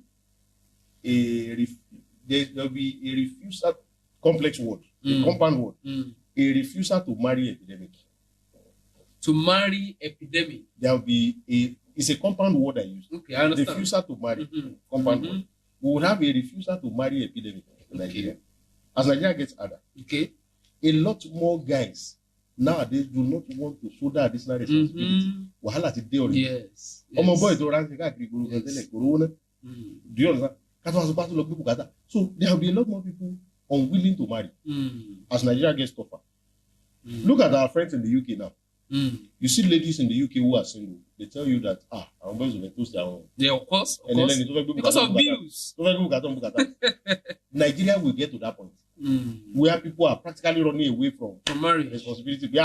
a refusal, complex word, a compound word, a refusal to marry epidemic. To marry epidemic. There will be it's a compound word I use. Okay, I understand. Refusal to marry. Compound word. We would have a refusal to marry epidemic in Nigeria. As Nigeria gets harder. Okay. A lot more guys nowadays do not want to shoulder additional responsibility. Wahala ti dey already. Yes. Omo boy to rank káàkiri gboro kan tẹ́lẹ̀ corona. Do you understand? So there will be a lot more people unwilling to marry as Nigeria gets tougher. Look at our friends in the UK now. You see ladies in the UK who are single. They tell you that our boys will toast their own. Yeah, of course. Because of bills. Nigeria will get to that point where people are practically running away from marriage responsibility. You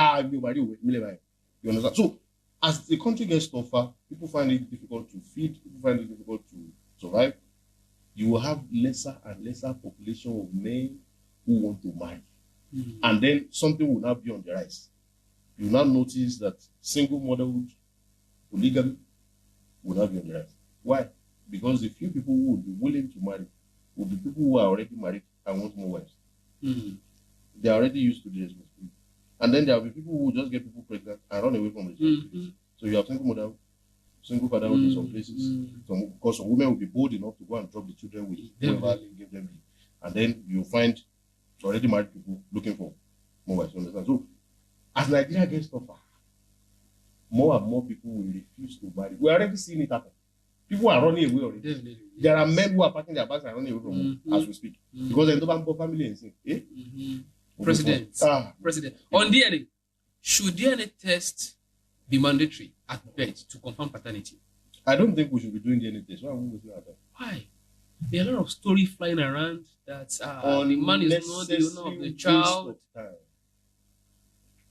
understand? So as the country gets tougher, people find it difficult to feed, people find it difficult to survive. You will have lesser and lesser population of men who want to marry. And then something will now be on the rise. You will now notice that single motherhood, polygamy will not be on the rise. Why? Because the few people who will be willing to marry will be people who are already married and want more wives. They are already used to the responsibility. And then there will be people who will just get people pregnant and run away from responsibility. So you have single fatherhood in some places. Because some women will be bold enough to go and drop the children with whoever give them. And then you find already married people looking for more wives. Understand? So as Nigeria gets tougher, more and more people will refuse to marry. We are already seeing it happen. People are running away already. Definitely. There are men who are packing their bags and running away from home as we speak. Because they don't have family and say, President. On DNA, should DNA test be mandatory at birth to confirm paternity? I don't think we should be doing DNA test. Why would we do that? Why? There are a lot of stories flying around that the man is not the owner of the child.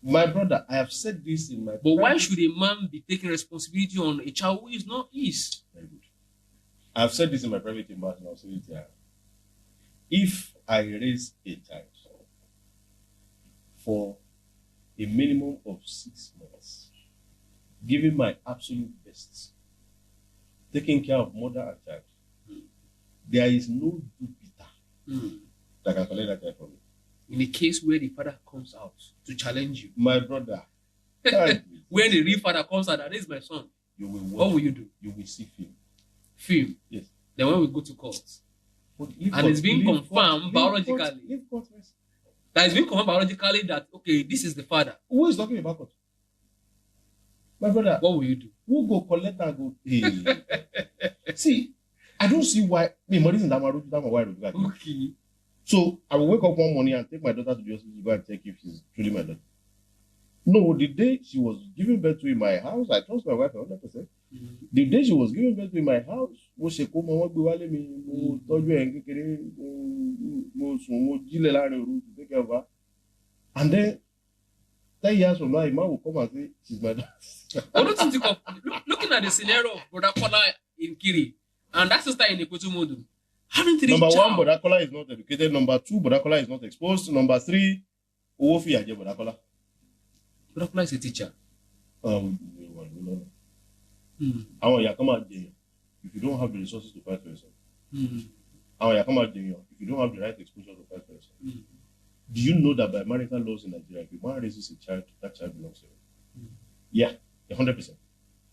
My brother, I have said this in my. But why should a man be taking responsibility on a child who is not his? Very good. I have said this in my private embassy, and I'll say it here. If I raise a child for a minimum of 6 months, giving my absolute best, taking care of mother and child, there is no dubita that can collect that child from me. In a case where the father comes out to challenge you, my brother, when the real father comes out, that is my son, you will watch, what will you do? You will see film. Film? Yes. Then when we go to court, and it's been confirmed biologically, that it's been confirmed biologically that, okay, this is the father. Who is talking about court? My brother, what will you do? Who go collect and go? Hey. See, I don't see why. Okay. So I will wake up one morning and take my daughter to the hospital to go and check if she's truly my daughter. No, the day she was giving birth to in my house, I trust my wife 100%. The day she was giving birth to in my house, and then 10 years from now, a man will come and say, she's my daughter. Looking at the scenario of Brother Kola in Kiri, and that's sister in Ikotumodu. Number one, Brother Kola is not educated. Number two, Brother Kola is not exposed. Number three, Owofi Aje Brother Kola. Brother Kola is a teacher. If you don't have the resources to fight for yourself. If you don't have the right exposure to fight for yourself. Do you know that by marital laws in Nigeria, if a man raises a child, that child belongs to him? Yeah, 100%.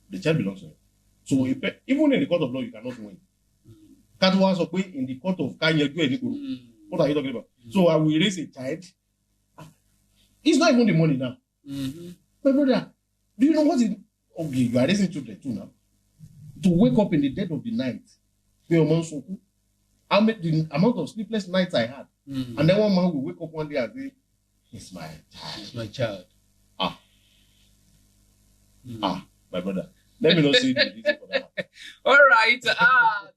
The child belongs to him. So even in the court of law, you cannot win. In the court of Kanye, what are you talking about? So I will raise a child. It's not even the money now. My brother, do you know what it? Okay, you are raising children too now. To wake up in the dead of the night, the amount of sleepless nights I had, and then one man will wake up one day and say, "It's my child." It's my child. My brother. Let me not say the for that. All right.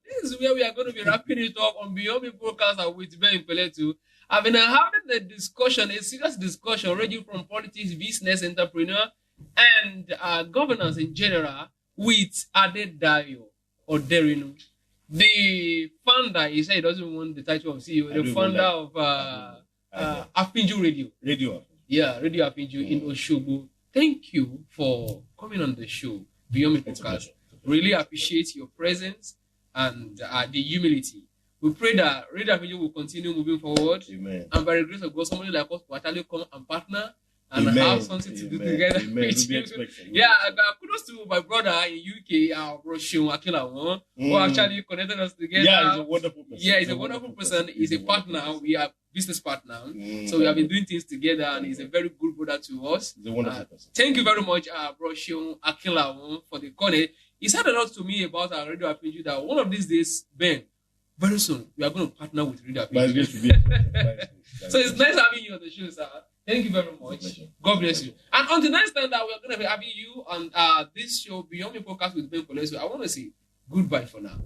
This is where we are going to be wrapping it up on Beyond Me Podcast with Ben Peletu. I've been having a discussion, a serious discussion, ranging from politics, business, entrepreneur, and governance in general with Adedayo Oderinu. The founder, he said he doesn't want the title of CEO, the founder of Afinju Radio. Yeah, Radio Afinju in Oshogo. Thank you for coming on the show, Beyond Me Podcast. Really appreciate your presence and the humility. We pray that Radio Afinju will continue moving forward. Amen. And by the grace of God, somebody like us will actually come and partner and have something to do together with you. Yeah, kudos to my brother in UK, Roshion Akilawo, who actually connected us together. Yeah, he's a wonderful person. Yeah, he's a wonderful person. He's a partner. We are business partner. So we have been doing things together, and he's a very good brother to us. He's a wonderful person. Thank you very much, Roshion Akilawo, for the connect. He said a lot to me about our Radio Afinju that one of these days, Ben, very soon, we are going to partner with Radio Afinju. So it's nice having you on the show, sir. Thank you very much. God bless you. And on the next time that we are going to be having you on this show, Beyond Me Podcast with Ben Peletu, I want to say goodbye for now.